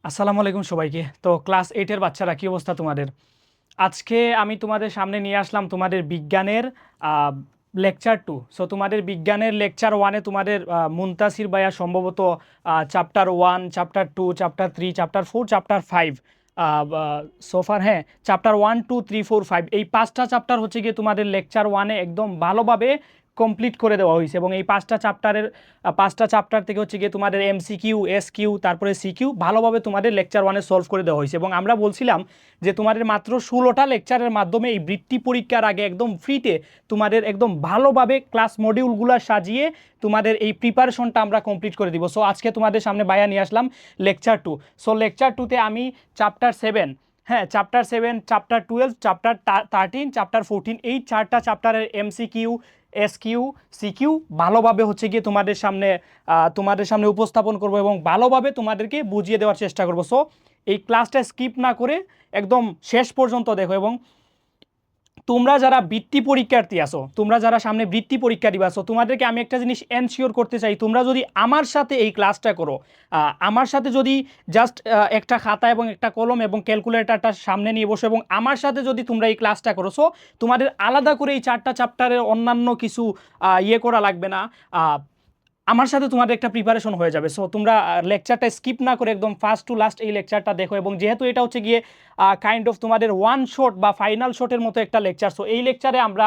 আসসালামু আলাইকুম সবাইকে। তো ক্লাস 8 এর বাচ্চারা কি অবস্থা তোমাদের? আজকে আমি তোমাদের সামনে নিয়ে আসলাম তোমাদের বিজ্ঞানের লেকচার 2। সো তোমাদের বিজ্ঞানের লেকচার 1 এ তোমাদের মুনতাসির ভাইয়া সম্ভবত chapter 1, chapter 2, chapter 3, chapter 4, chapter 5 সোফার, হ্যাঁ, চ্যাপ্টার 1, 2, 3, 4, 5 এই 5টা চ্যাপ্টার হচ্ছে গিয়ে তোমাদের লেকচার 1 এ একদম ভালোভাবে কমপ্লিট করে দেওয়া হয়েছে এবং এই 5টা চ্যাপ্টার থেকে হচ্ছে গিয়ে তোমাদের এমসিকিউ, এসকিউ, তারপরে সিকিউ ভালোভাবে তোমাদের লেকচার 1 এ সলভ করে দেওয়া হয়েছে এবং আমরা বলছিলাম যে তোমাদের মাত্র 16টা লেকচারের মাধ্যমে এই বৃত্তি পরীক্ষার আগে একদম ফ্রিতে তোমাদের একদম ভালোভাবে ক্লাস মডিউলগুলো সাজিয়ে তোমাদের এই প্রিপারেশনটা আমরা কমপ্লিট করে দিব। সো আজকে তোমাদের সামনে বায়া নিয়ে আসলাম লেকচার 2। সো লেকচার 2তে আমি চ্যাপ্টার 7, হ্যাঁ, চ্যাপ্টার 7, চ্যাপ্টার 12, চ্যাপ্টার 13, চ্যাপ্টার 14 এই 4টা চ্যাপ্টারের এমসিকিউ, এসকিউ, সিকিউ ভালোভাবে হচ্ছে গিয়ে তোমাদের সামনে উপস্থাপন করব এবং ভালোভাবে তোমাদেরকে বুঝিয়ে দেওয়ার চেষ্টা করব। সো এই ক্লাসটা স্কিপ না করে একদম শেষ পর্যন্ত দেখো এবং তোমরা যারা বৃত্তি পরীক্ষার্থী আসো, তোমরা যারা সামনে বৃত্তি পরীক্ষা দিবা আসো, তোমাদেরকে আমি একটা জিনিস এনশিওর করতে চাই, তোমরা যদি আমার সাথে এই ক্লাসটা করো, আমার সাথে যদি জাস্ট একটা খাতা এবং একটা কলম এবং ক্যালকুলেটরটা সামনে নিয়ে বসো এবং আমার সাথে যদি তোমরা এই ক্লাসটা করো, সো তোমাদের আলাদা করে এই 4টা চ্যাপ্টারের অন্যান্য কিছু ইয়ে করা লাগবে না। আমার সাথে তোমাদের একটা প্রিপারেশন হয়ে যাবে। সো তোমরা লেকচারটা স্কিপ না করে একদম ফার্স্ট টু লাস্ট এই লেকচারটা দেখো এবং যেহেতু এটা হচ্ছে গিয়ে কাইন্ড অফ তোমাদের ওয়ান শট বা ফাইনাল শটের মতো একটা লেকচার, সো এই লেকচারে আমরা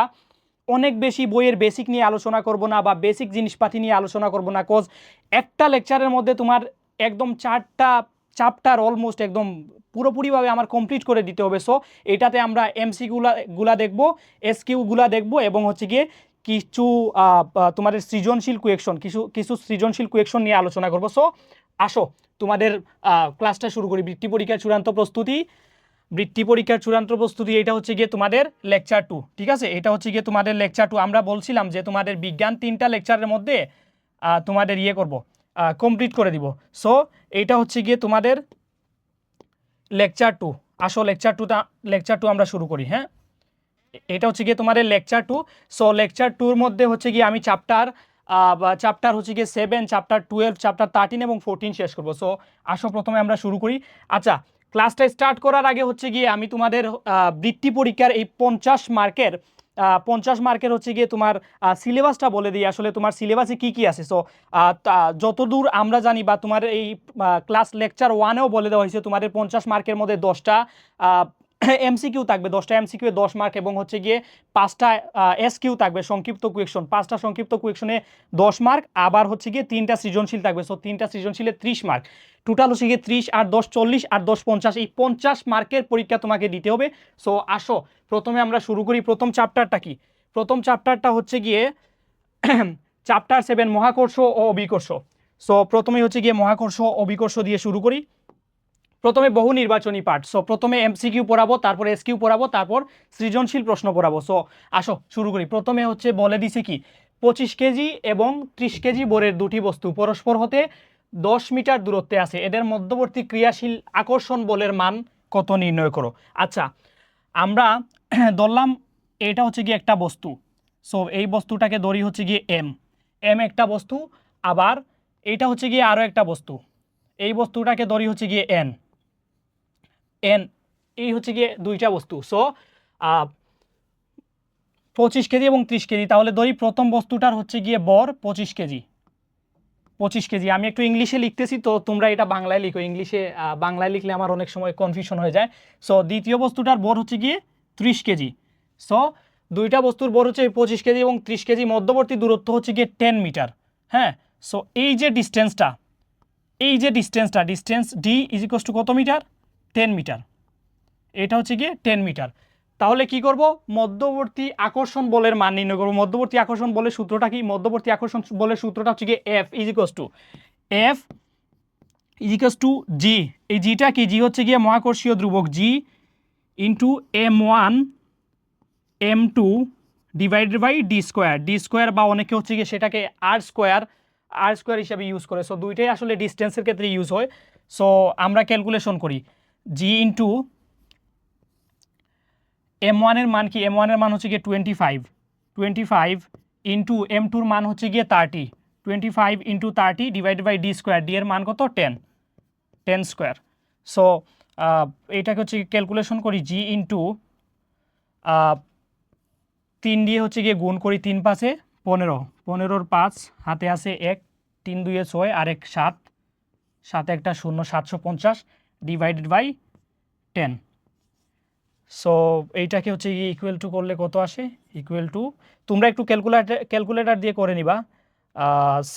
অনেক বেশি বইয়ের বেসিক নিয়ে আলোচনা করব না বা বেসিক জিনিসপাতি নিয়ে আলোচনা করব না, কোজ একটা লেকচারের মধ্যে তোমার একদম 4টা চ্যাপ্টার অলমোস্ট একদম পুরোপুরিভাবে আমার কমপ্লিট করে দিতে হবে। সো এটাতে আমরা এমসিকিউগুলা দেখবো, এসকিউগুলা দেখবো এবং হচ্ছে গিয়ে কিছু তোমাদের সৃজনশীল কুয়েকশন, কিছু কিছু সৃজনশীল কুয়েকশন নিয়ে আলোচনা করবো। সো আসো তোমাদের ক্লাসটা শুরু করি। বৃত্তি পরীক্ষার চূড়ান্ত প্রস্তুতি এটা হচ্ছে গিয়ে তোমাদের লেকচার 2, ঠিক আছে? এটা হচ্ছে গিয়ে তোমাদের লেকচার 2। আমরা বলছিলাম যে তোমাদের বিজ্ঞান 3টা লেকচারের মধ্যে তোমাদের ইয়ে করব, কমপ্লিট করে দিব। সো এইটা হচ্ছে গিয়ে তোমাদের লেকচার 2। আসো লেকচার 2 আমরা শুরু করি, হ্যাঁ। এটা হচ্ছে গিয়ে তোমাদের লেকচার 2। সো লেকচার 2-র মধ্যে হচ্ছে গিয়ে আমি চ্যাপ্টার হচ্ছে গিয়ে 7, চ্যাপ্টার 12, চ্যাপ্টার 13 এবং 14 শেষ করবো। সো আসো প্রথমে আমরা শুরু করি। আচ্ছা, ক্লাসটা স্টার্ট করার আগে হচ্ছে গিয়ে আমি তোমাদের বৃত্তি পরীক্ষার এই 50 মার্কের হচ্ছে গিয়ে তোমার সিলেবাসটা বলে দিই, আসলে তোমার সিলেবাসে কি কি আছে। সো যতদূর আমরা জানি বা তোমার এই ক্লাস লেকচার 1-এও বলে দেওয়া হয়েছে তোমাদের 50 মার্কের মধ্যে 10টা এমসিকিউ থাকবে, 10টা এমসিকিউ 10 মার্ক এবং হচ্ছে গিয়ে 5টা এসকিউ থাকবে, সংক্ষিপ্ত কুয়েকশন, 5টা সংক্ষিপ্ত কুয়েকশনে 10 মার্ক, আবার হচ্ছে গিয়ে 3টা সৃজনশীল থাকবে। সো 3টা সৃজনশীলে 30 মার্ক, টোটাল হচ্ছে গিয়ে 30 আর 10 40 আর 10 50, এই 50 মার্কের পরীক্ষা তোমাকে দিতে হবে। সো আসো প্রথমে আমরা শুরু করি। প্রথম চ্যাপ্টারটা কি? প্রথম চ্যাপ্টারটা হচ্ছে গিয়ে চ্যাপ্টার 7, মহাকর্ষ ও অভিকর্ষ। সো প্রথমে হচ্ছে গিয়ে মহাকর্ষ অভিকর্ষ দিয়ে শুরু করি। প্রথমে বহু নির্বাচনী পার্ট। সো প্রথমে এমসিকিউ পড়াবো, তারপর এসকিউ পড়াবো, তারপর সৃজনশীল প্রশ্ন পড়াবো। সো আসো শুরু করি। প্রথমে হচ্ছে বলে দিছি কি 25 কেজি এবং 30 কেজি বরের দুটি বস্তু পরস্পর হতে 10 মিটার দূরত্বে আছে, এদের মধ্যবর্তী ক্রিয়াশীল আকর্ষণ বলের মান কত নির্ণয় করো। আচ্ছা, আমরা ধরলাম এটা হচ্ছে গিয়ে একটা বস্তু। সো এই বস্তুটাকে ধরি হচ্ছে গিয়ে এম, একটা বস্তু। আবার এইটা হচ্ছে গিয়ে আরও একটা বস্তু, এই বস্তুটাকে ধরি হচ্ছে গিয়ে এন, এই হচ্ছে গিয়ে দুইটা বস্তু। সো 25 কেজি এবং 30 কেজি। তাহলে ধরি প্রথম বস্তুটার হচ্ছে গিয়ে বর 25 কেজি। 25 কেজি আমি একটু ইংলিশে লিখতেছি, তো তোমরা এটা বাংলায় লিখো। ইংলিশে বাংলায় লিখলে আমার অনেক সময় কনফিউশন হয়ে যায়। সো দ্বিতীয় বস্তুটার বর হচ্ছে গিয়ে 30 কেজি। সো দুইটা বস্তুর বর হচ্ছে 25 কেজি এবং 30 কেজি, মধ্যবর্তী দূরত্ব হচ্ছে গিয়ে 10 মিটার। হ্যাঁ, সো এই যে ডিস্টেন্সটা, distance D is equals to কত মিটার? 10 মিটার। এটা হচ্ছে গিয়ে 10 মিটার। তাহলে কি করব? মধ্যবর্তী আকর্ষণ বলের মান নির্ণয় করব। মধ্যবর্তী আকর্ষণ বলের সূত্রটা কি? মধ্যবর্তী আকর্ষণ বলের সূত্রটা হচ্ছে গিয়ে F is equals to G. এই জিটা কি? জি হচ্ছে গিয়ে মহাকর্ষীয় ধ্রুবক, G into M1 M2 divided by D square, বা অনেকে হচ্ছে গিয়ে সেটাকে আর স্কোয়ার হিসাবে ইউজ করে। সো দুইটাই আসলে ডিস্টেন্সের ক্ষেত্রে ইউজ হয়। সো আমরা ক্যালকুলেশন করি, জি ইন্টু M1 এর মান কি? M1 এর মান হচ্ছে গিয়ে 25 ইন্টু M2 এর মান হচ্ছে গিয়ে 30, 25 into 30 divided by D square, D এর মান কত? 10 স্কোয়ার। সো এইটাকে হচ্ছে ক্যালকুলেশন করি জি ইন্টু 3 দিয়ে হচ্ছে গিয়ে গুণ করি 3 পাঁচে 15, 15-র 5 হাতে আছে 1, 3 2 6 আর 1 7, 7 একটা 0, 750 ডিভাইডেড বাই 10। সো এইটাকে হচ্ছে গিয়ে ইকুয়াল টু করলে কত আসে, ইকুয়াল টু তোমরা একটু ক্যালকুলেটার দিয়ে করে নিবা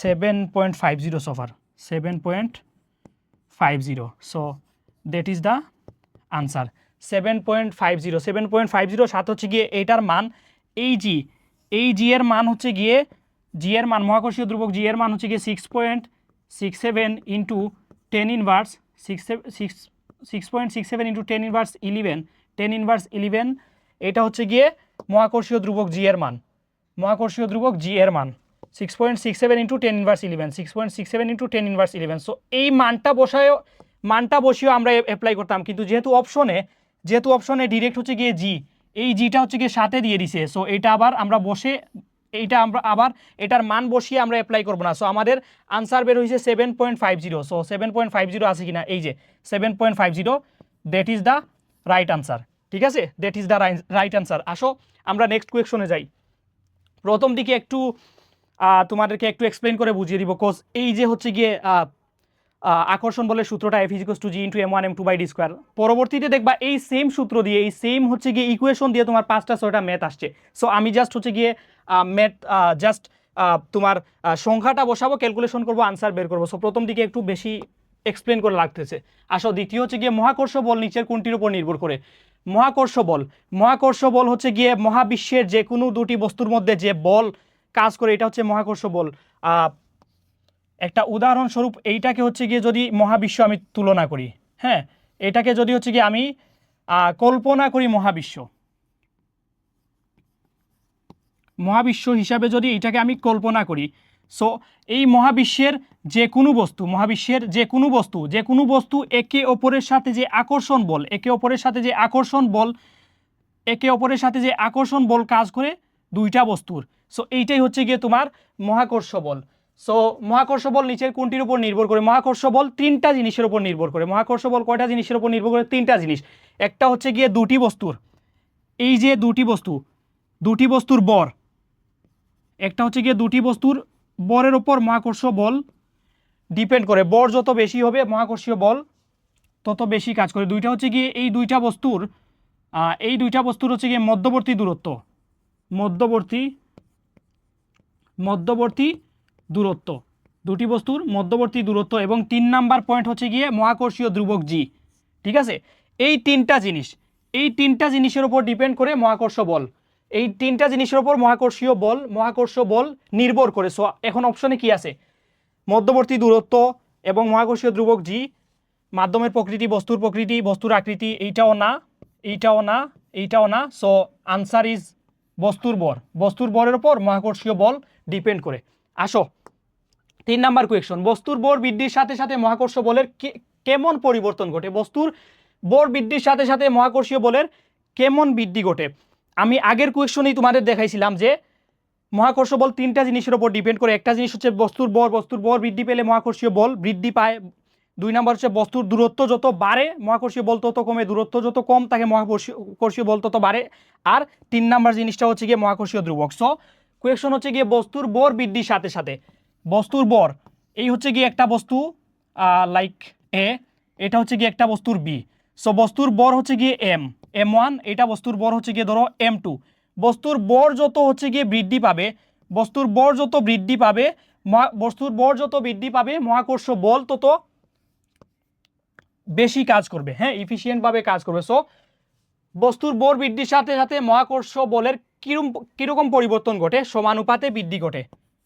7.50 সফার 7.50। So that is the answer 7.50। 7.50 সাথে হচ্ছে গিয়ে এইটার মান এই জি এর মান হচ্ছে গিয়ে জি এর মান মহাকর্ষীয় ধ্রুবক জি এর মান হচ্ছে গিয়ে 6.67 into 10 inverse 6.67 into 10 inverse 11, 10 inverse 11 এটা হচ্ছে গিয়ে মহাকর্ষীয় ধ্রুবক জি এর মান, মহাকর্ষীয় ধ্রুবক জি এর মান 6.67 into 10 inverse 11, 6.67 into 10 inverse 11। So এই মানটা বসিয়েও আমরা অ্যাপ্লাই করতাম, কিন্তু যেহেতু অপশনে ডিরেক্ট হচ্ছে গিয়ে জি, এই জিটা হচ্ছে গিয়ে সাথে দিয়ে দিছে। সো এটা আবার আমরা বসে আমরা আবার এটার মান বসিয়ে আমরা অ্যাপ্লাই করবো না। সো আমাদের আনসার বের হয়েছে 7.50। সো 7.50 আছে কিনা, এই যে 7.50, that is the right answer. ঠিক আছে, that is the right answer. আসো আমরা নেক্সট কোয়েকশনে যাই। প্রথম দিকে একটু তোমাদেরকে একটু এক্সপ্লেন করে বুঝিয়ে দিব, কোজ এই যে হচ্ছে গিয়ে আকর্ষণ বলের সূত্রটা F = G × M1 M2/d²। পরবর্তীতে দেখবা এই সেম সূত্র দিয়ে, এই সেম হচ্ছে গিয়ে ইকুয়েশন দিয়ে তোমার 5টা 6টা ম্যাথ আসছে। সো আমি জাস্ট হচ্ছে গিয়ে ম্যাথ তোমার সংখ্যাটা বসাবো, ক্যালকুলেশন করবো, আনসার বের করবো। সো প্রথম দিকে একটু বেশি এক্সপ্লেন করে লাগতেছে। আসো দ্বিতীয় হচ্ছে গিয়ে মহাকর্ষ বল নিচের কোনটির উপর নির্ভর করে। মহাকর্ষ বল হচ্ছে গিয়ে মহাবিশ্বের যে কোনো দুটি বস্তুর মধ্যে যে বল কাজ করে, এটা হচ্ছে মহাকর্ষ বল। একটা উদাহরণস্বরূপ এইটাকে হচ্ছে গিয়ে যদি মহাবিশ্ব আমি তুলনা করি, হ্যাঁ, এটাকে যদি হচ্ছে গিয়ে আমি কল্পনা করি মহাবিশ্ব হিসাবে যদি এটাকে আমি কল্পনা করি, সো এই মহাবিশ্বের যে কোনো বস্তু একে অপরের সাথে যে আকর্ষণ বল কাজ করে দুইটা বস্তুর। সো এইটাই হচ্ছে গিয়ে তোমার মহাকর্ষ বল। সো মহাকর্ষ বল নিচের কোনটির উপর নির্ভর করে? মহাকর্ষ বল 3টা জিনিসের উপর নির্ভর করে। মহাকর্ষ বল কয়টা জিনিসের উপর নির্ভর করে? 3টা জিনিস। একটা হচ্ছে গিয়ে দুটি বস্তুর বর, একটা হচ্ছে গিয়ে দুটি বস্তুর বরের উপর মহাকর্ষ বল ডিপেন্ড করে। বর যত বেশি হবে মহাকর্ষীয় বল তত বেশি কাজ করে। দুইটা হচ্ছে গিয়ে এই দুইটা বস্তুর হচ্ছে গিয়ে মধ্যবর্তী দূরত্ব, দুটি বস্তুর মধ্যবর্তী দূরত্ব, এবং 3 নাম্বার পয়েন্ট হচ্ছে গিয়ে মহাকর্ষীয় ধ্রুবক জি। ঠিক আছে, এই তিনটা জিনিসের উপর ডিপেন্ড করে মহাকর্ষ বল, এই 3টা জিনিসের উপর মহাকর্ষ বল নির্ভর করে। সো এখন অপশনে কি আছে? মধ্যবর্তী দূরত্ব এবং মহাকর্ষীয় ধ্রুবক জি, মাধ্যমের প্রকৃতি, বস্তুর আকৃতি, এইটাও না। সো আনসার ইজ বস্তুর বরের উপর মহাকর্ষীয় বল ডিপেন্ড করে। আসো 3 নাম্বার কোয়েকশন। বস্তুর বর বৃদ্ধির সাথে সাথে মহাকর্ষ বলের কেমন পরিবর্তন ঘটে? বস্তুর বর বৃদ্ধির সাথে সাথে মহাকর্ষীয় বলের কেমন বৃদ্ধি ঘটে? আমি আগের কোয়েকশনেই তোমাদের দেখাইছিলাম যে মহাকর্ষ বল 3টা জিনিসের উপর ডিপেন্ড করে। একটা জিনিস হচ্ছে বস্তুর বর বৃদ্ধি পেলে মহাকর্ষীয় বল বৃদ্ধি পায়। 2 নাম্বার হচ্ছে বস্তুর দূরত্ব যত বাড়ে মহাকর্ষীয় বল তত কমে, দূরত্ব যত কম থাকে মহাকর্ষীয় বল তত বাড়ে। আর 3 নাম্বার জিনিসটা হচ্ছে গিয়ে মহাকর্ষীয় ধ্রুবক। সো কোয়েকশন হচ্ছে গিয়ে বস্তুর বর বৃদ্ধির সাথে সাথে বস্তুর বর, এই হচ্ছে গিয়ে একটা বস্তু লাইক এ, এটা হচ্ছে গিয়ে একটা বস্তুর বি। সো বস্তুর বর হচ্ছে গিয়ে M1, এটা বস্তুর বর হচ্ছে গিয়ে ধরো M2। বস্তুর বর যত হচ্ছে গিয়ে বৃদ্ধি পাবে মহাকর্ষ বল তত বেশি কাজ করবে, হ্যাঁ, ইফিসিয়েন্টভাবে কাজ করবে। সো বস্তুর বর বৃদ্ধির সাথে সাথে মহাকর্ষ বলের কিরকম পরিবর্তন ঘটে? সমানুপাতে বৃদ্ধি ঘটে।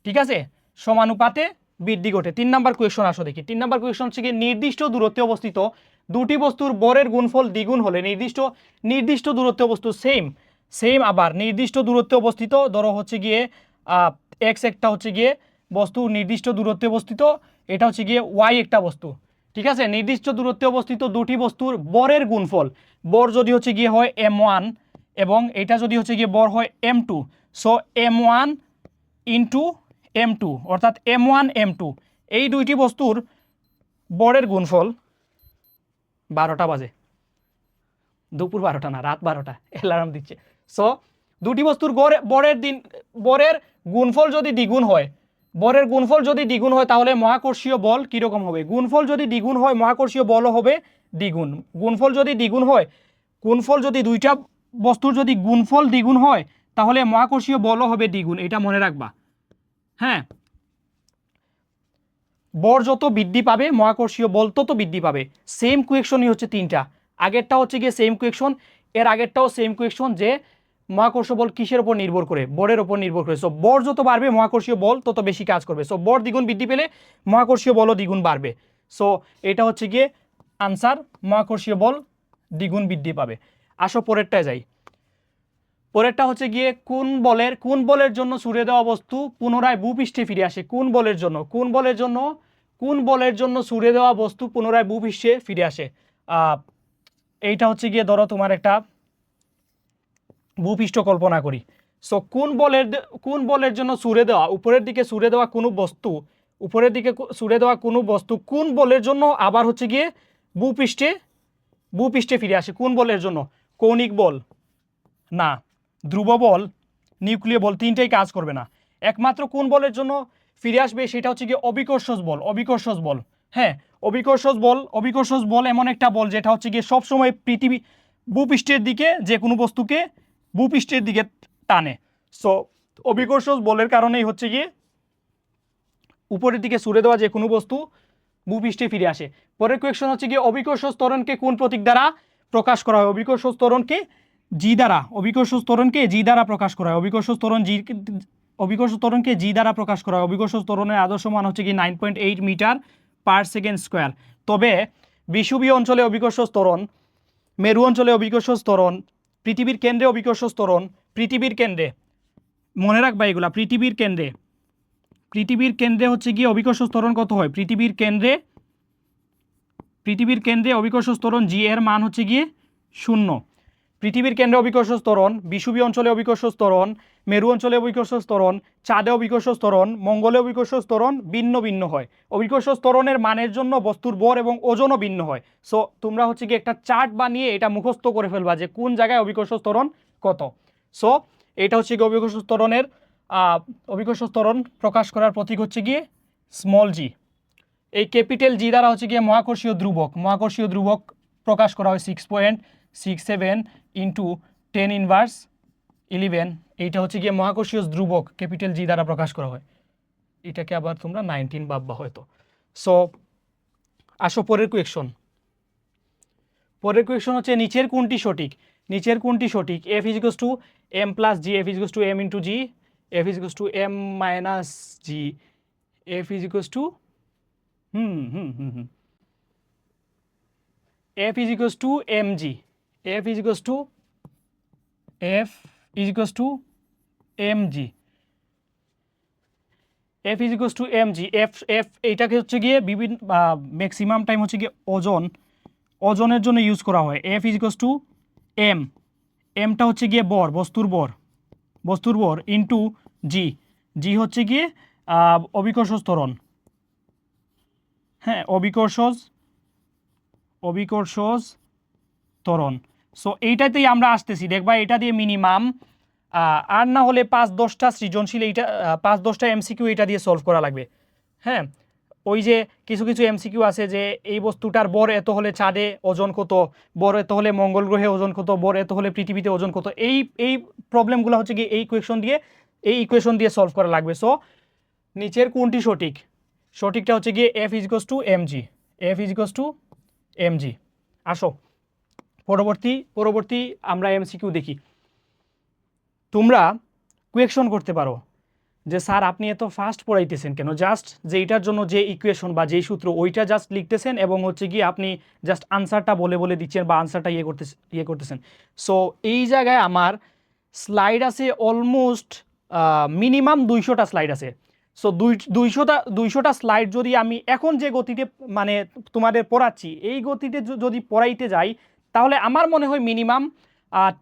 ঠিক আছে, সমানুপাতে বৃদ্ধি ঘটে। 3 নাম্বার কোয়েশ্চন আসো দেখি। 3 নাম্বার কোয়েশ্চন হচ্ছে গিয়ে নির্দিষ্ট দূরত্বে অবস্থিত দুটি বস্তুর বরের গুণফল দ্বিগুণ হলে নির্দিষ্ট দূরত্বে বস্তু সেম আবার নির্দিষ্ট দূরত্বে অবস্থিত, ধরো হচ্ছে গিয়ে এক্স একটা হচ্ছে গিয়ে বস্তু নির্দিষ্ট দূরত্বে অবস্থিত, এটা হচ্ছে গিয়ে ওয়াই একটা বস্তু। ঠিক আছে, নির্দিষ্ট দূরত্বে অবস্থিত দুটি বস্তুর বরের গুণফল, বর যদি হচ্ছে গিয়ে হয় M1 এবং এটা যদি হচ্ছে গিয়ে বর হয় M2, so M1 into M2 অর্থাৎ M1 M2, এই দুইটি বস্তুর বরের গুণফল 12টা বাজে, দুপুর 12টা না, রাত 12টা, অ্যালার্ম দিচ্ছে। সো দুটি বস্তুর বরের গুণফল যদি দ্বিগুণ হয়, বরের গুণফল যদি দ্বিগুণ হয় তাহলে মহাকর্ষীয় বল কীরকম হবে? গুণফল যদি দ্বিগুণ হয় মহাকর্ষীয় বলও হবে দ্বিগুণ। গুণফল যদি দ্বিগুণ হয়, গুণফল যদি দুইটা বস্তুর যদি গুণফল দ্বিগুণ হয় তাহলে মহাকর্ষীয় বলও হবে দ্বিগুণ, এটা মনে রাখবা। হ্যাঁ, বর যত বৃদ্ধি পাবে মহাকর্ষীয় বল তত বৃদ্ধি পাবে। সেম কুয়েকশনই হচ্ছে তিনটা, আগেরটা হচ্ছে গিয়ে সেম কুয়েকশন, এর আগেরটাও সেম কুয়েকশন, যে মহাকর্ষীয় বল কিসের উপর নির্ভর করে? বরের উপর নির্ভর করে। সো বর যত বাড়বে মহাকর্ষীয় বল তত বেশি কাজ করবে। সো বর দ্বিগুণ বৃদ্ধি পেলে মহাকর্ষীয় বলও দ্বিগুণ বাড়বে। সো এটা হচ্ছে গিয়ে আনসার, মহাকর্ষীয় বল দ্বিগুণ বৃদ্ধি পাবে। আসো পরেরটায় যাই। পরেরটা হচ্ছে গিয়ে কোন বলের জন্য ছুড়ে দেওয়া বস্তু পুনরায় ভূপৃষ্ঠে ফিরে আসে? কোন বলের জন্য ছুড়ে দেওয়া বস্তু পুনরায় ভূপৃষ্ঠে ফিরে আসে? এইটা হচ্ছে গিয়ে ধরো তোমার একটা ভূপৃষ্ঠ কল্পনা করি। সো কোন বলের জন্য ছুড়ে দেওয়া, উপরের দিকে ছুড়ে দেওয়া কোনো বস্তু কোন বলের জন্য আবার হচ্ছে গিয়ে ভূপৃষ্ঠে ফিরে আসে? কোন বলের জন্য? কৌণিক বল না, ধ্রুব বল, নিউক্লিয় বল, তিনটেই কাজ করবে না। একমাত্র কোন বলের জন্য ফিরে আসবে সেটা হচ্ছে গিয়ে অভিকর্ষজ বল। হ্যাঁ, অভিকর্ষজ বল এমন একটা বল যেটা হচ্ছে গিয়ে সবসময় ভূপৃষ্ঠের দিকে, যে কোনো বস্তুকে ভূপৃষ্ঠের দিকে টানে। সো অভিকর্ষজ বলের কারণেই হচ্ছে গিয়ে উপরের দিকে ছুড়ে দেওয়া যে কোনো বস্তু ভূপৃষ্ঠে ফিরে আসে। পরের কোয়েকশন হচ্ছে গিয়ে অভিকর্ষজ ত্বরণকে কোন প্রতীক দ্বারা প্রকাশ করা হয়? অভিকর্ষজ ত্বরণকে জি দ্বারা প্রকাশ করা হয়। অভিকর্ষজ ত্বরণকে জি দ্বারা প্রকাশ করা হয়। অভিকর্ষজ ত্বরণের আদর্শ মান হচ্ছে কি 9.8 মিটার পার সেকেন্ড স্কোয়ার। তবে বিষুবীয় অঞ্চলে অভিকর্ষজ ত্বরণ, মেরু অঞ্চলে অভিকর্ষজ ত্বরণ, পৃথিবীর কেন্দ্রে অভিকর্ষজ ত্বরণ, পৃথিবীর কেন্দ্রে, মনে রাখবা এগুলা, পৃথিবীর কেন্দ্রে হচ্ছে গিয়ে অভিকর্ষজ ত্বরণ কত হয়? পৃথিবীর কেন্দ্রে অভিকর্ষজ ত্বরণ জি এর মান হচ্ছে গিয়ে 0। পৃথিবীর কেন্দ্রে অভিকর্ষজ ত্বরণ, বিষুবীয় অঞ্চলে অভিকর্ষজ ত্বরণ, মেরু অঞ্চলে অভিকর্ষজ ত্বরণ, চাঁদে অভিকর্ষজ ত্বরণ, মঙ্গলে অভিকর্ষজ ত্বরণ ভিন্ন হয়। অভিকর্ষজ ত্বরণের মানের জন্য বস্তুর ভর এবং ওজনও ভিন্ন হয়। সো তোমরা হচ্ছে কি একটা চার্ট বানিয়ে এটা মুখস্থ করে ফেলবা যে কোন জায়গায় অভিকর্ষজ ত্বরণ কত। সো এটা হচ্ছে কি অভিকর্ষজ ত্বরণ প্রকাশ করার প্রতীক হচ্ছে গিয়ে স্মল জি। এই ক্যাপিটাল জি দ্বারা হচ্ছে গিয়ে মহাকর্ষীয় ধ্রুবক প্রকাশ করা হয় 6.67 ইন্টু 10⁻11। এইটা হচ্ছে গিয়ে মহাকর্ষীয় ধ্রুবক ক্যাপিটাল জি দ্বারা প্রকাশ করা হয়। এটাকে আবার তোমরা 19 ভাববা হয়তো। সো আসো পরের কোয়েকশন হচ্ছে নিচের কোনটি সঠিক? F is equals to M plus G, F is equals to M into G, F is equals to M minus G, F is equals to F is equals to mg, F is equals to mg, F এইটাকে হচ্ছে গিয়ে বিভিন্ন maximum time হচ্ছে গিয়ে ওজনের জন্য use করা হয়। F is equals to m, mটা হচ্ছে গিয়ে বস্তুর ভর ইন্টু জি হচ্ছে গিয়ে অভিকর্ষজ ত্বরণ। হ্যাঁ, অভিকর্ষজ ত্বরণ। সো এইটাতেই আমরা আসতেছি, দেখবা এটা দিয়ে মিনিমাম আর না হলে 5-10টা সৃজনশীল, এইটা 5-10টা এমসিকিউ এটা দিয়ে সলভ করা লাগবে। হ্যাঁ, ওই যে কিছু এমসিকিউ আছে যে এই বস্তুটার বর এত হলে চাঁদে ওজন কত, বর এত হলে মঙ্গল গ্রহে ওজন কত, বর এত হলে পৃথিবীতে ওজন কত, এই প্রবলেমগুলো হচ্ছে কি এই ইকুয়েশন দিয়ে সলভ করা লাগবে। সো নিচের কোনটি সঠিকটা হচ্ছে গিয়ে F is equals to MG. আসো পরবর্তী আমরা এমসিকিউ দেখি। তোমরা কোয়েকশন করতে পারো যে স্যার আপনি এত ফাস্ট পড়াইতেছেন কেন? জাস্ট যে এইটার জন্য যে ইকুয়েশন বা যেই সূত্র ওইটা জাস্ট লিখতেছেন এবং হচ্ছে গিয়ে আপনি জাস্ট আনসারটা বলে দিচ্ছেন বা আনসারটা ইয়ে করতেছেন। সো এই জায়গায় আমার স্লাইড আছে অলমোস্ট মিনিমাম 200টা স্লাইড আছে। সো 200টা স্লাইড যদি আমি এখন যে গতিতে মানে তোমাদের পড়াচ্ছি এই গতিতে যদি পড়াইতে যাই তাহলে আমার মনে হয় মিনিমাম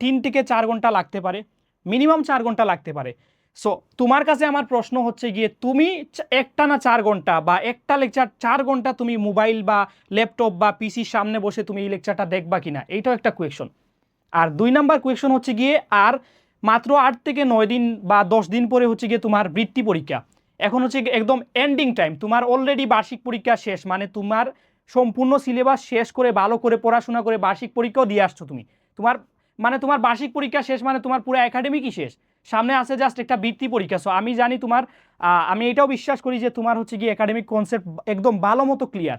3 থেকে 4 ঘন্টা লাগতে পারে, মিনিমাম 4 ঘন্টা লাগতে পারে। সো তোমার কাছে আমার প্রশ্ন হচ্ছে গিয়ে তুমি একটা না 4 ঘন্টা বা একটা লেকচার 4 ঘন্টা তুমি মোবাইল বা ল্যাপটপ বা পিসির সামনে বসে তুমি এই লেকচারটা দেখবা কিনা, এইটাও একটা কোয়েশন। আর 2 নাম্বার কোয়েশন হচ্ছে গিয়ে আর মাত্র 8 থেকে 9 দিন বা 10 দিন পরে হচ্ছে গিয়ে তোমার বৃত্তি পরীক্ষা। এখন হচ্ছে একদম এন্ডিং টাইম, তোমার অলরেডি বার্ষিক পরীক্ষা শেষ, মানে তোমার সম্পূর্ণ সিলেবাস শেষ করে ভালো করে পড়াশোনা করে বার্ষিক পরীক্ষাও দিয়ে আসছো তুমি। তোমার মানে তোমার বার্ষিক পরীক্ষা শেষ মানে তোমার পুরো একাডেমিকই শেষ, সামনে আছে জাস্ট একটা বৃত্তি পরীক্ষা। সো আমি জানি তোমার আমি এটাও বিশ্বাস করি যে তোমার হচ্ছে গিয়ে একাডেমিক কনসেপ্ট একদম ভালো মতো ক্লিয়ার।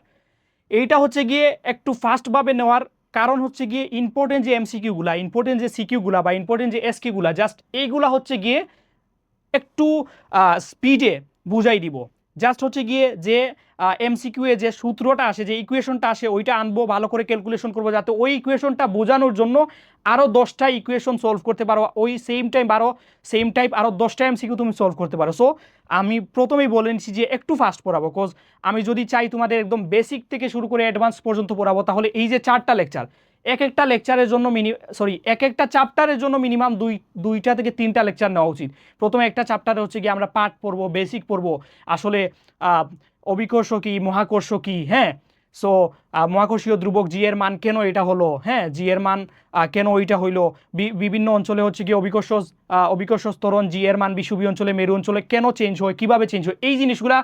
এইটা হচ্ছে গিয়ে একটু ফাস্টভাবে নেওয়ার কারণ হচ্ছে গিয়ে ইম্পর্টেন্ট যে এমসিকিউগুলা, ইম্পর্টেন্ট যে সিকিউগুলা বা ইম্পর্টেন্ট যে এসকিউগুলা, জাস্ট এইগুলা হচ্ছে গিয়ে একটু স্পিডে বুঝাই দিব। জাস্ট হচ্ছে গিয়ে যে এমসিকিউ এ যে সূত্রটা আসে, যে ইকুয়েশনটা আসে, ওইটা আনবো, ভালো করে ক্যালকুলেশন করবো যাতে ওই ইকুয়েশনটা বোঝানোর জন্য আরও 10টা ইকুয়েশন সলভ করতে পারো, ওই সেম টাইপ আরও 10টা এমসিকিউ তুমি সলভ করতে পারো। সো আমি প্রথমেই বলে নিচ্ছি যে একটু ফাস্ট পড়াবো, বিকজ আমি যদি চাই তোমাদের একদম বেসিক থেকে শুরু করে অ্যাডভান্স পর্যন্ত পড়াবো, তাহলে এই যে 4টা লেকচার, এক একটা লেকচারের জন্য এক একটা চ্যাপ্টারের জন্য মিনিমাম 2টা থেকে 3টা লেকচার নেওয়া উচিত। প্রথমে একটা চ্যাপ্টারে হচ্ছে গিয়ে আমরা পার্ট পড়বো, বেসিক পড়বো, আসলে অভিকর্ষ কি, মহাকর্ষ কি, হ্যাঁ। সো মহাকর্ষীয় ধ্রুবক জি এর মান কেন এটা হলো, হ্যাঁ, জি এর মান কেন ওইটা হইলো, বিভিন্ন অঞ্চলে হচ্ছে গিয়ে অভিকর্ষ ত্বরণ জি এর মান বিষুবীয় অঞ্চলে মেরু অঞ্চলে কেন চেঞ্জ হয়, কিভাবে চেঞ্জ হয়, এই জিনিসগুলা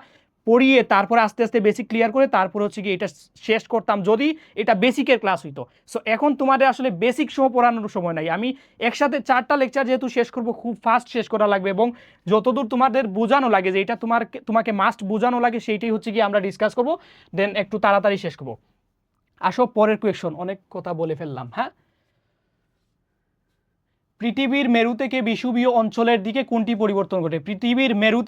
পড়িয়ে তারপরে আস্তে আস্তে বেসিক ক্লিয়ার করে তারপরে হচ্ছে গিয়ে এটা শেষ করতাম যদি এটা বেসিকের ক্লাস হইতো। সো এখন তোমাদের আসলে বেসিক সহ পড়ানোর সময় নাই, আমি একসাথে 4টা লেকচার যেহেতু শেষ করব, খুব ফাস্ট শেষ করা লাগবে এবং যতদূর তোমাদের বোঝানো লাগে যে এটা তোমাকে মাস্ট বোঝানো লাগে সেইটাই হচ্ছে গিয়ে আমরা ডিসকাস করব, দেন একটু তাড়াতাড়ি শেষ করব। আসো পরের কোয়েশন, অনেক কথা বলে ফেললাম। হ্যাঁ, পৃথিবীর মেরু থেকে বিষুবীয় অঞ্চলের দিকে কোনটি পরিবর্তন ঘটে? পৃথিবীর মেরু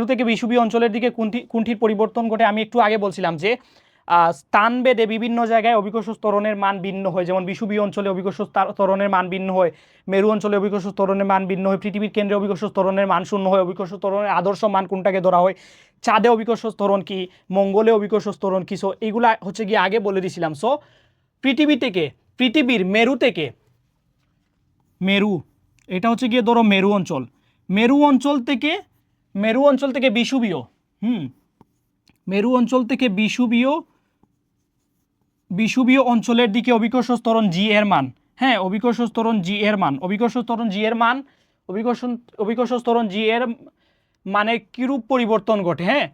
থেকে বিষুবীয় অঞ্চলের দিকে কোনটির পরিবর্তন ঘটে? আমি একটু আগে বলছিলাম যে স্থানভেদে বিভিন্ন জায়গায় অভিকর্ষ ত্বরণের মান ভিন্ন হয়, যেমন বিষুবীয় অঞ্চলে অভিকর্ষ ত্বরণের মান ভিন্ন হয়, মেরু অঞ্চলে অভিকর্ষ ত্বরণের মান ভিন্ন হয়, পৃথিবীর কেন্দ্রে অভিকর্ষ ত্বরণের মান 0 হয়, অভিকর্ষ ত্বরণের আদর্শ মান কোনটাকে ধরা হয়, চাঁদে অভিকর্ষ ত্বরণ কি, মঙ্গলে অভিকর্ষ ত্বরণ কি। সো এইগুলা হচ্ছে গিয়ে আগে বলে দিছিলাম। সো পৃথিবীর মেরু, এটা হচ্ছে গিয়ে ধরো মেরু অঞ্চল থেকে বিষুবীয়, মেরু অঞ্চল থেকে বিষুবীয় অঞ্চলের দিকে অভিকর্ষ ত্বরণ জি এর মান, হ্যাঁ, অভিকর্ষ ত্বরণ জি এর মানে কিরূপ পরিবর্তন ঘটে। হ্যাঁ,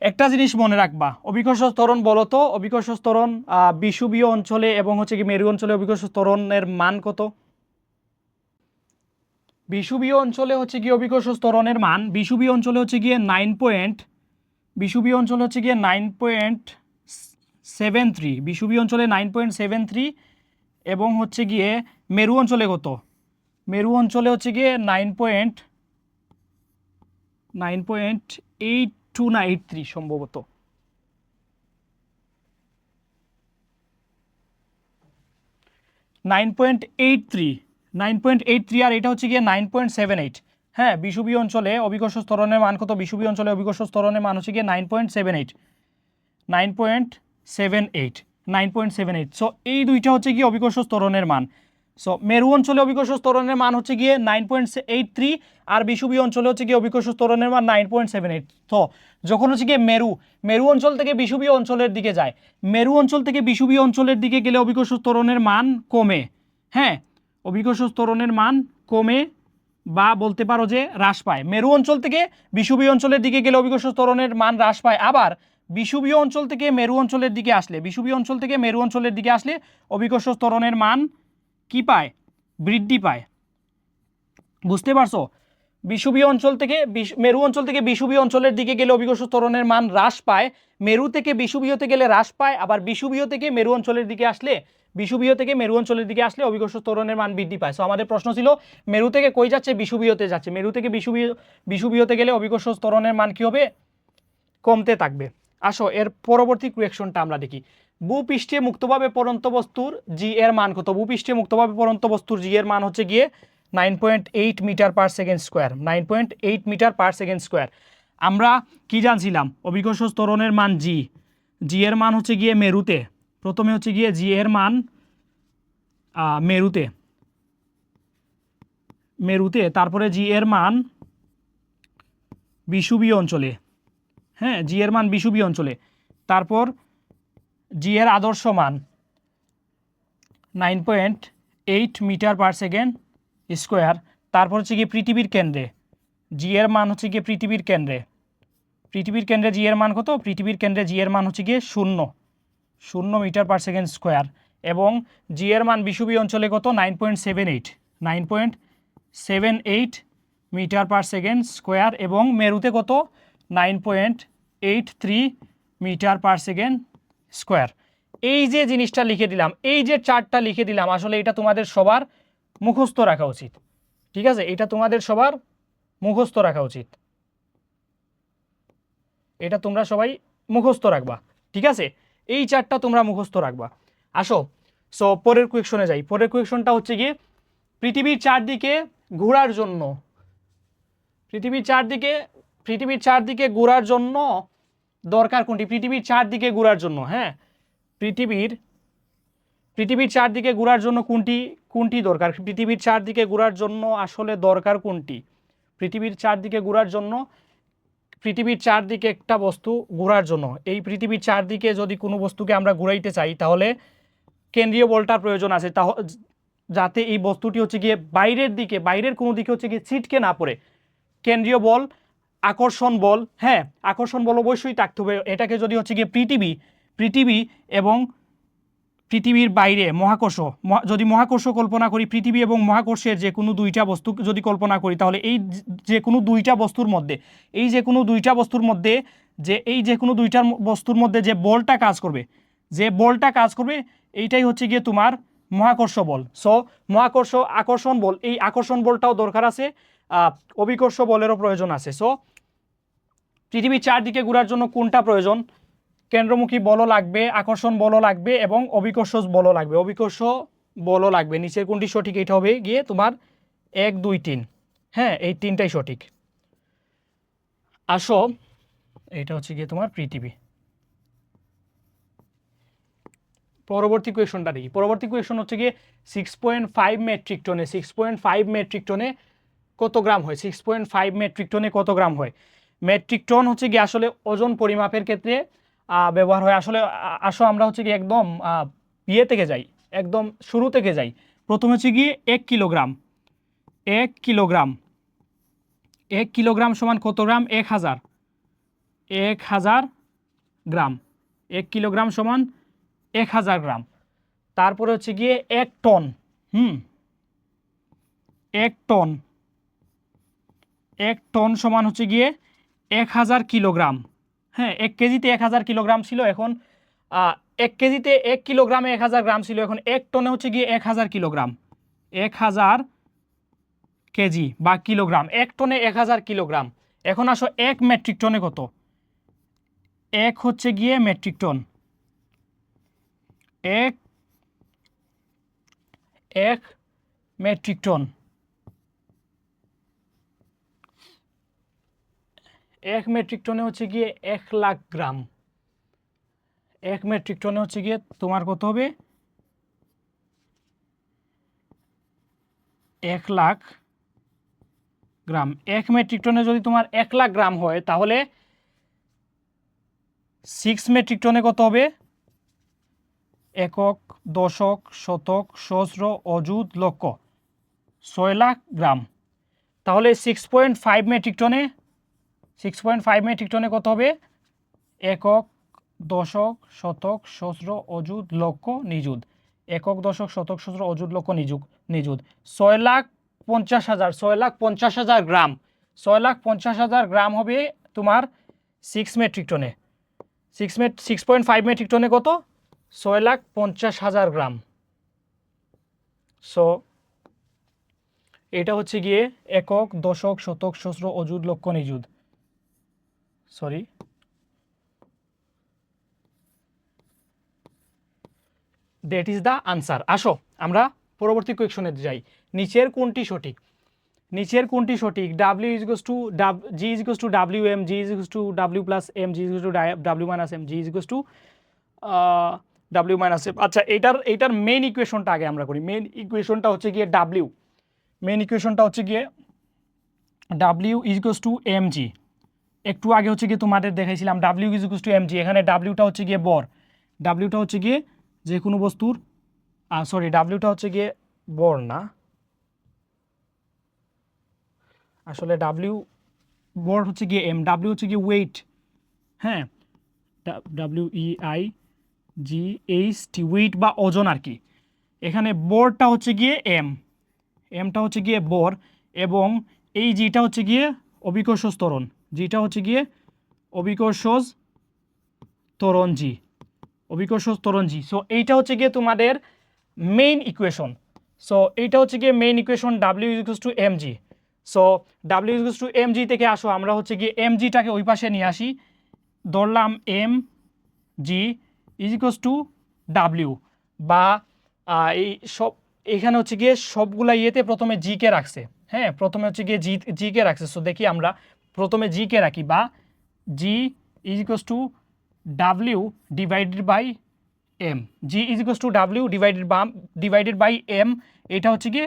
একটা জিনিস মনে রাখবা, অভিকর্ষ ত্বরণ বলতো, অভিকর্ষ ত্বরণ বিষুবীয় অঞ্চলে এবং হচ্ছে কি মেরু অঞ্চলে অভিকর্ষ ত্বরণের মান কত? বিষুবীয় অঞ্চলে হচ্ছে গিয়ে অভিকর্ষ ত্বরণের মান, বিষুবীয় অঞ্চলে হচ্ছে গিয়ে 9.73, বিষুবীয় অঞ্চলে 9.73 এবং হচ্ছে গিয়ে মেরু অঞ্চলে কত? মেরু অঞ্চলে হচ্ছে গিয়ে 9.82 না 83 সম্ভবত, 9.83 আর এটা হচ্ছে গিয়ে 9.78। হ্যাঁ, বিষুবীয় অঞ্চলে অভিকর্ষ ত্বরণের মান কত? বিষুবীয় অঞ্চলে অভিকর্ষ ত্বরণের মান হচ্ছে গিয়ে 9.78। সো এই দুইটা হচ্ছে গিয়ে অভিকর্ষ ত্বরণের মান। সো মেরু অঞ্চলে অভিকর্ষ ত্বরণের মান হচ্ছে গিয়ে 9.83 আর বিষুবীয় অঞ্চলে হচ্ছে গিয়ে অভিকর্ষ ত্বরণের মান 9.78। তো যখন হচ্ছে গিয়ে মেরু অঞ্চল থেকে বিষুবীয় অঞ্চলের দিকে যায়, মেরু অঞ্চল থেকে বিষুবীয় অঞ্চলের দিকে গেলে অভিকর্ষ ত্বরণের মান কমে, হ্যাঁ, অভিকর্ষ ত্বরণের মান কমে বা বলতে পারো যে হ্রাস পায়। মেরু অঞ্চল থেকে বিষুবীয় অঞ্চলের দিকে গেলে অভিকর্ষ ত্বরণের মান হ্রাস পায়, আবার বিষুবীয় অঞ্চল থেকে মেরু অঞ্চলের দিকে আসলে অভিকর্ষ ত্বরণের মান কি পায়? বৃদ্ধি পায়। বুঝতে পারছো? মেরু অঞ্চল থেকে বিষুবীয় অঞ্চলের দিকে গেলে অভিকর্ষ ত্বরণের মান হ্রাস পায়, মেরু থেকে বিষুবীয়তে গেলে হ্রাস পায়, আবার বিষুবীয় থেকে মেরু অঞ্চলের দিকে আসলে অভিকর্ষ ত্বরণের মান বৃদ্ধি পায়। সো আমাদের প্রশ্ন ছিল মেরু থেকে কই যাচ্ছে? বিষুবীয়তে যাচ্ছে। মেরু থেকে বিষুবীয়তে গেলে অভিকর্ষ ত্বরণের মান কি হবে? কমতে থাকবে। আসো এর পরবর্তী কোয়েকশনটা আমরা দেখি। ভূপৃষ্ঠে মুক্তভাবে পড়ন্ত বস্তুর জি এর মান কত? ভূপৃষ্ঠে মুক্তভাবে পড়ন্ত বস্তুর জি এর মান হচ্ছে গিয়ে 9.8 metre per second square, 9.8 metre per second square. আমরা কি জানছিলাম? অভিকর্ষ ত্বরণের মান জি এর মান হচ্ছে গিয়ে মেরুতে, প্রথমে হচ্ছে গিয়ে জি এর মান মেরুতে, তারপরে জি এর মান বিষুবীয় অঞ্চলে, হ্যাঁ জি এর মান বিষুবীয় অঞ্চলে, তারপর জি এর আদর্শ মান 9.8 মিটার পার সেকেন্ড স্কোয়ার, তারপর হচ্ছে গিয়ে পৃথিবীর কেন্দ্রে জি এর মান হচ্ছে গিয়ে পৃথিবীর কেন্দ্রে জি এর মান কত, পৃথিবীর কেন্দ্রে জি এর মান হচ্ছে গিয়ে 0 মিটার পার সেকেন্ড স্কোয়ার, এবং জি এর মান বিষুবীয় অঞ্চলে কত 9.78 মিটার পার সেকেন্ড স্কোয়ার, এবং মেরুতে কত 9.83 মিটার পার সেকেন্ড স্কোয়ার। এই যে জিনিসটা লিখে দিলাম, এই যে চার্টটা লিখে দিলাম, আসলে এটা তোমাদের সবার মুখস্থ রাখা উচিত, ঠিক আছে, এটা তোমাদের সবার মুখস্থ রাখা উচিত, এটা তোমরা সবাই মুখস্থ রাখবা, ঠিক আছে, এই চারটা তোমরা মুখস্থ রাখবা। আসো, সো পরের কোয়েকশনে যাই। পরের কোয়েকশনটা হচ্ছে গিয়ে পৃথিবীর চারদিকে ঘোরার জন্য, পৃথিবীর চারদিকে ঘোরার জন্য দরকার কোনটি, পৃথিবীর চারদিকে ঘোরার জন্য, হ্যাঁ পৃথিবীর চারদিকে ঘোরার জন্য কোনটি দরকার, পৃথিবীর চারদিকে ঘোরার জন্য আসলে দরকার কোনটি, পৃথিবীর চারদিকে ঘোরার জন্য, পৃথিবীর চারদিকে একটা বস্তু ঘোরার জন্য, এই পৃথিবীর চারদিকে যদি কোনো বস্তুকে আমরা ঘুরাইতে চাই তাহলে কেন্দ্রীয় বলটার প্রয়োজন আছে, যাতে এই বস্তুটি হচ্ছে গিয়ে বাইরের কোনো দিকে হচ্ছে গিয়ে ছিটকে না পড়ে। কেন্দ্রীয় বল, আকর্ষণ বল, হ্যাঁ আকর্ষণ বল অবশ্যই থাকতে হবে। এটাকে যদি হচ্ছে গিয়ে পৃথিবী এবং পৃথিবীর বাইরে যদি মহাকর্ষ কল্পনা করি, পৃথিবী এবং মহাকর্ষের যে কোনো দুইটা বস্তু যদি কল্পনা করি, তাহলে এই যে কোনো দুইটা বস্তুর মধ্যে যে বলটা কাজ করবে এইটাই হচ্ছে গিয়ে তোমার মহাকর্ষ বল। সো আকর্ষণ বল, এই আকর্ষণ বলটাও দরকার আছে, অভিকর্ষ বলেরও প্রয়োজন আছে। সো পৃথিবীর চারদিকে ঘোরার জন্য কোনটা প্রয়োজন, কেন্দ্রমুখী বলও লাগবে, আকর্ষণ বলও লাগবে, এবং অভিকর্ষ বলও লাগবে। নিচের কোনটি সঠিক, এটা হবে গিয়ে তোমার 1, 2, 3, হ্যাঁ এই তিনটাই সঠিক। আসো, এটা হচ্ছে গিয়ে তোমার পৃথিবী। পরবর্তী কোয়েশনটা দেখি। পরবর্তী কোয়েশন হচ্ছে গিয়ে 6.5 মেট্রিক টনে কত গ্রাম হয়, 6.5 মেট্রিক টনে কত গ্রাম হয়। মেট্রিক টন হচ্ছে গিয়ে আসলে ওজন পরিমাপের ক্ষেত্রে ব্যবহার হয়। আসলে আসো আমরা হচ্ছে গিয়ে একদম থেকে যাই, একদম শুরু থেকে যাই। প্রথমে হচ্ছে গিয়ে 1 কিলোগ্রাম সমান কত গ্রাম, 1000 গ্রাম। 1 কিলোগ্রাম সমান 1000 গ্রাম। তারপরে হচ্ছে গিয়ে 1 টন, 1 টন সমান হচ্ছে গিয়ে 1000 কিলোগ্রাম। হ্যাঁ 1 কেজিতে 1000 কিলোগ্রাম ছিল, এখন 1 কেজিতে 1 কিলোগ্রামে 1000 গ্রাম ছিল, এখন 1 টনে হচ্ছে গিয়ে 1000 কিলোগ্রাম, 1000 কেজি বা কিলোগ্রাম, 1 টনে 1000 কিলোগ্রাম। এখন আসো 1 মেট্রিক টনে কত, 1 হচ্ছে গিয়ে metric ton, 1 metric ton, 1 metric টনে হচ্ছে গিয়ে 1 লাখ গ্রাম। 1 মেট্রিক টনে হচ্ছে গিয়ে তোমার কত হবে, 1 লাখ গ্রাম। 1 মেট্রিক টনে যদি তোমার 1 লাখ গ্রাম হয়, তাহলে 6 মেট্রিক টনে কত হবে, একক, দশক, শতক, সহস্র, অযুত, লক্ষ, 6 লাখ গ্রাম। তাহলে 6.5 মেট্রিক টনে কত হবে, একক, দশক, শতক, সহস্র, অযুত, লক্ষ, নিযুত। একক, দশক, শতক, সহস্র, অযুত, লক্ষ, নিযুত। 6,50,000 গ্রাম। 6,50,000 গ্রাম হবে তোমার 6 মেট্রিক টনে। 6.5 মেট্রিক টনে কত, 6,50,000 গ্রাম। সো এটা হচ্ছে গিয়ে একক, দশক, শতক, সহস্র, অযুত, লক্ষ, নিযুত। Sorry, that is the answer. আসো আমরা পরবর্তী কোয়েকশনে যাই। নিচের কোনটি সঠিক, W is to G is to WM, G is to W plus M, G is to W minus M, G is to W minus M। আচ্ছা, এইটার মেইন ইকুয়েশনটা আগে আমরা করি। মেইন ইকুয়েশনটা হচ্ছে গিয়ে W মেইন ইকুয়েশনটা হচ্ছে গিয়ে W is equals to M G. একটু আগে হচ্ছে গিয়ে তোমাদের দেখাইছিলাম W is equals to M G. এখানে ডাব্লিউটা হচ্ছে গিয়ে বর, ডাব্লিউটা হচ্ছে গিয়ে যে কোনো বস্তুর, সরি ডাব্লিউটা হচ্ছে গিয়ে বর না, আসলে ডাব্লিউ বর হচ্ছে গিয়ে এম, ডাব্লিউ হচ্ছে গিয়ে ওয়েট। হ্যাঁ, W E I G H T, weight বা ওজন আর কি। এখানে বরটা হচ্ছে গিয়ে এম, এমটা হচ্ছে গিয়ে বর, এবং এই জিটা হচ্ছে গিয়ে অভিকর্ষজ ত্বরণ, জিটা হচ্ছে গিয়ে অভিকর্ষজ ত্বরণ জি, অভিকর্ষজ ত্বরণ জি। সো এইটা হচ্ছে গিয়ে তোমাদের মেইন ইকুয়েশন। সো এইটা হচ্ছে গিয়ে main equation W equals to M G. So W equals to M G থেকে আসো আমরা হচ্ছে গিয়ে এম জিটাকে ওই পাশে নিয়ে আসি, ধরলাম M G is equals to W, বা এই সব এখানে হচ্ছে গিয়ে সবগুলা ইয়েতে প্রথমে জি কে রাখছে। হ্যাঁ, প্রথমে হচ্ছে গিয়ে জি কে রাখছে। সো দেখি আমরা প্রথমে জি কে রাখি, বা G is equals to W divided by M, G is equals to W divided by M. এটা হচ্ছে গিয়ে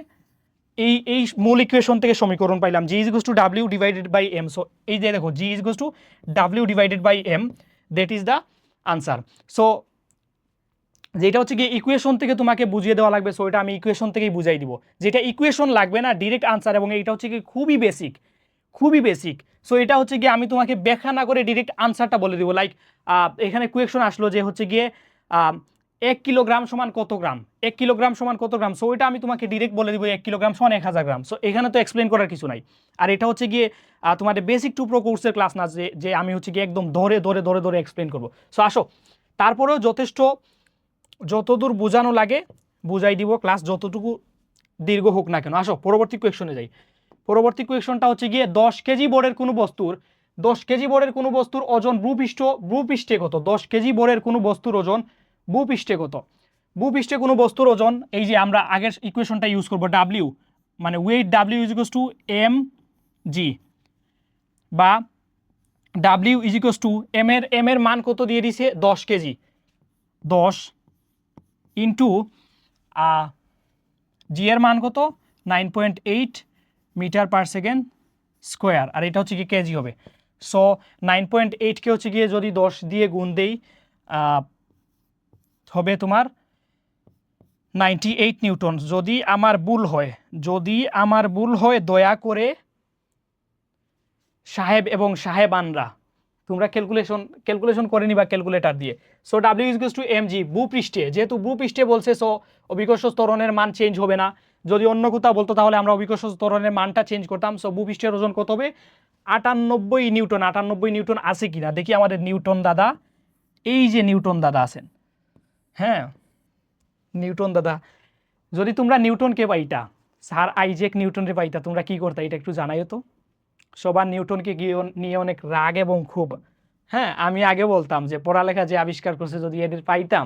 এই মূল ইকুয়েশন থেকে সমীকরণ পাইলাম, G is equals to W divided by M. So এই যে দেখো G is equals to W divided by M, that is the answer. So যেটা হচ্ছে গিয়ে ইকুয়েশন থেকে তোমাকে বুঝিয়ে দেওয়া লাগবে, সো এটা আমি ইকুয়েশন থেকেই বুঝাই দিব। যেটা ইকুয়েশন লাগবে না, ডিরেক্ট আনসার, এবং এটা হচ্ছে কি খুবই বেসিক, খুবই বেসিক। সো এটা হচ্ছে গিয়ে আমি তোমাকে ব্যাখ্যা না করে ডিরেক্ট আনসারটা বলে দিব। লাইক এখানে কোয়েকশন আসলো যে হচ্ছে গিয়ে 1 কিলোগ্রাম সমান কত গ্রাম, 1 কিলোগ্রাম সমান কত গ্রাম। সো এটা আমি তোমাকে ডিরেক্ট বলে দিব 1 কিলোগ্রাম সমান 1000 গ্রাম। সো এখানে তো এক্সপ্লেন করার কিছু নাই। আর এটা হচ্ছে গিয়ে তোমাদের বেসিক টু প্রো কোর্সের ক্লাস না, যে আমি হচ্ছে গিয়ে একদম ধরে ধরে ধরে ধরে এক্সপ্লেন করবো। সো আসো, তারপরেও যথেষ্ট যতদূর বোঝানো লাগে বুঝাই দিব, ক্লাস যতটুকু দীর্ঘ হোক না কেন। আসো পরবর্তী কোয়েকশনে যাই। পরবর্তী কোয়েকশনটা হচ্ছে গিয়ে 10 কেজি বরের কোনো বস্তুর, 10 কেজি বরের কোনো বস্তুর ওজন ভূপৃষ্ঠে কত, 10 কেজি বরের কোনো বস্তুর ওজন ভূপৃষ্ঠে কত। ভূপৃষ্ঠে কোনো বস্তুর ওজন, এই যে আমরা আগের ইকুয়েশনটা ইউজ করবো, ডাব্লিউ মানে weight, W is equals to M G, বা W is equals to M এর মান কত দিয়ে দিছে 10 কেজি, 10 ইন্টু জি এর মান কত 9.8 মিটার পার সেকেন্ড স্কোয়ার, আর এটা হচ্ছে কি কেজি হবে। সো 9.8কে হচ্ছে গিয়ে যদি 10 দিয়ে গুণ দেই হবে তোমার 98 নিউটন। যদি আমার ভুল হয় দয়া করে সাহেব এবং সাহেবানরা তোমরা ক্যালকুলেশন করে নিবা ক্যালকুলেটার দিয়ে। So W is equals to M G, ভূপৃষ্ঠে, যেহেতু ভূপৃষ্ঠে বলছে সো অভিকর্ষজ ত্বরণের মান চেঞ্জ হবে না। যদি অন্য কোথাও বলতো তাহলে আমরা অভিকর্ষজ ত্বরণের মানটা চেঞ্জ করতাম। সো ভূপৃষ্ঠের ওজন কত হবে 98 নিউটন। 98 নিউটন আছে কিনা দেখি আমাদের নিউটন দাদা, এই যে নিউটন দাদা আছেন, হ্যাঁ নিউটন দাদা, যদি তোমরা নিউটনকে পাইতা, স্যার আইজ্যাক নিউটনকে পাইতা, তোমরা কি করতা এটা একটু জানাইও তো। সবার নিউটনকে নিয়ে অনেক রাগ এবং ক্ষোভ। হ্যাঁ, আমি আগে বলতাম যে পড়ালেখা যে আবিষ্কার করছে যদি এদের পাইতাম,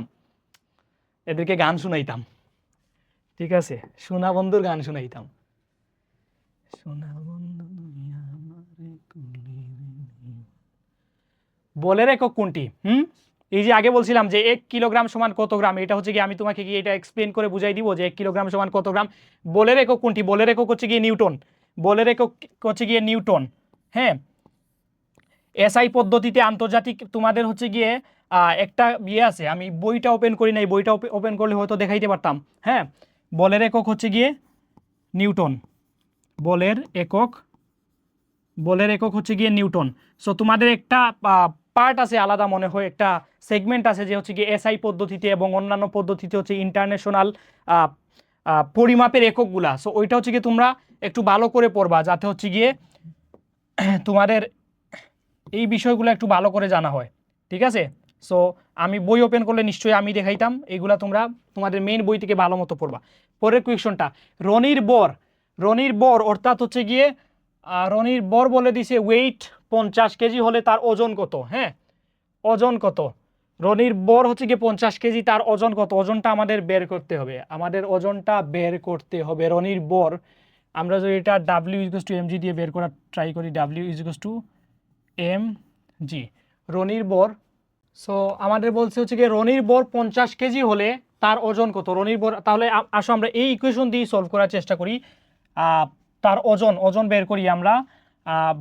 এদেরকে গান শুনাইতাম, ঠিক আছে, সোনা বন্ধুর গান শুনাইতাম। সোনা বন্ধু বলের একক কোনটি? এই যে আগে বলছিলাম যে 1 কিলোগ্রাম সমান কত গ্রাম, এটা হচ্ছে কি আমি তোমাকে কি এটা এক্সপ্লেন করে বুঝাই দিব যে 1 কিলোগ্রাম সমান কত গ্রাম। বলের একক কোনটি? বলের একক হচ্ছে গিয়ে নিউটন, বলের একক হচ্ছে গিয়ে নিউটন। হ্যাঁ, এসআই পদ্ধতিতে আন্তর্জাতিক তোমাদের হচ্ছে গিয়ে একটা ইয়ে আছে, আমি বইটা ওপেন করি নাই, বইটা ওপেন করলে হয়তো দেখাইতে পারতাম। হ্যাঁ, বলের একক হচ্ছে গিয়ে নিউটন, বলের একক হচ্ছে গিয়ে নিউটন। সো তোমাদের একটা পার্ট আছে আলাদা, মনে হয় একটা সেগমেন্ট আছে যে হচ্ছে গিয়ে এসআই পদ্ধতিতে এবং অন্যান্য পদ্ধতিতে হচ্ছে ইন্টারন্যাশনাল পরিমাপের এককগুলা। সো ওইটা হচ্ছে গিয়ে তোমরা একটু ভালো করে পড়বা, যাতে হচ্ছে গিয়ে তোমাদের এই বিষয়গুলো একটু ভালো করে জানা হয়, ঠিক আছে। সো আমি বই ওপেন করলে নিশ্চয়ই আমি দেখাইতাম, এইগুলা তোমরা তোমাদের মেইন বই থেকে ভালো মতো পড়বা। পরের কোয়েশনটা, রনির বর অর্থাৎ হচ্ছে গিয়ে রনির বর বলে দিছে ওয়েট 50 কেজি হলে তার ওজন কত। হ্যাঁ, ওজন কত, রনির বর হচ্ছে গিয়ে 50 কেজি, তার ওজন কত, ওজনটা আমাদের বের করতে হবে, রনির বর। আমরা যদি এটা W equals to M G দিয়ে বের করার ট্রাই করি, W equals to M G, রনির বর। সো আমাদের বলছে হচ্ছে গিয়ে রনির বর 50 কেজি হলে তার ওজন কত, রনির বর। তাহলে আসো আমরা এই ইকুয়েশন দিয়ে সলভ করার চেষ্টা করি। তার ওজন বের করি আমরা।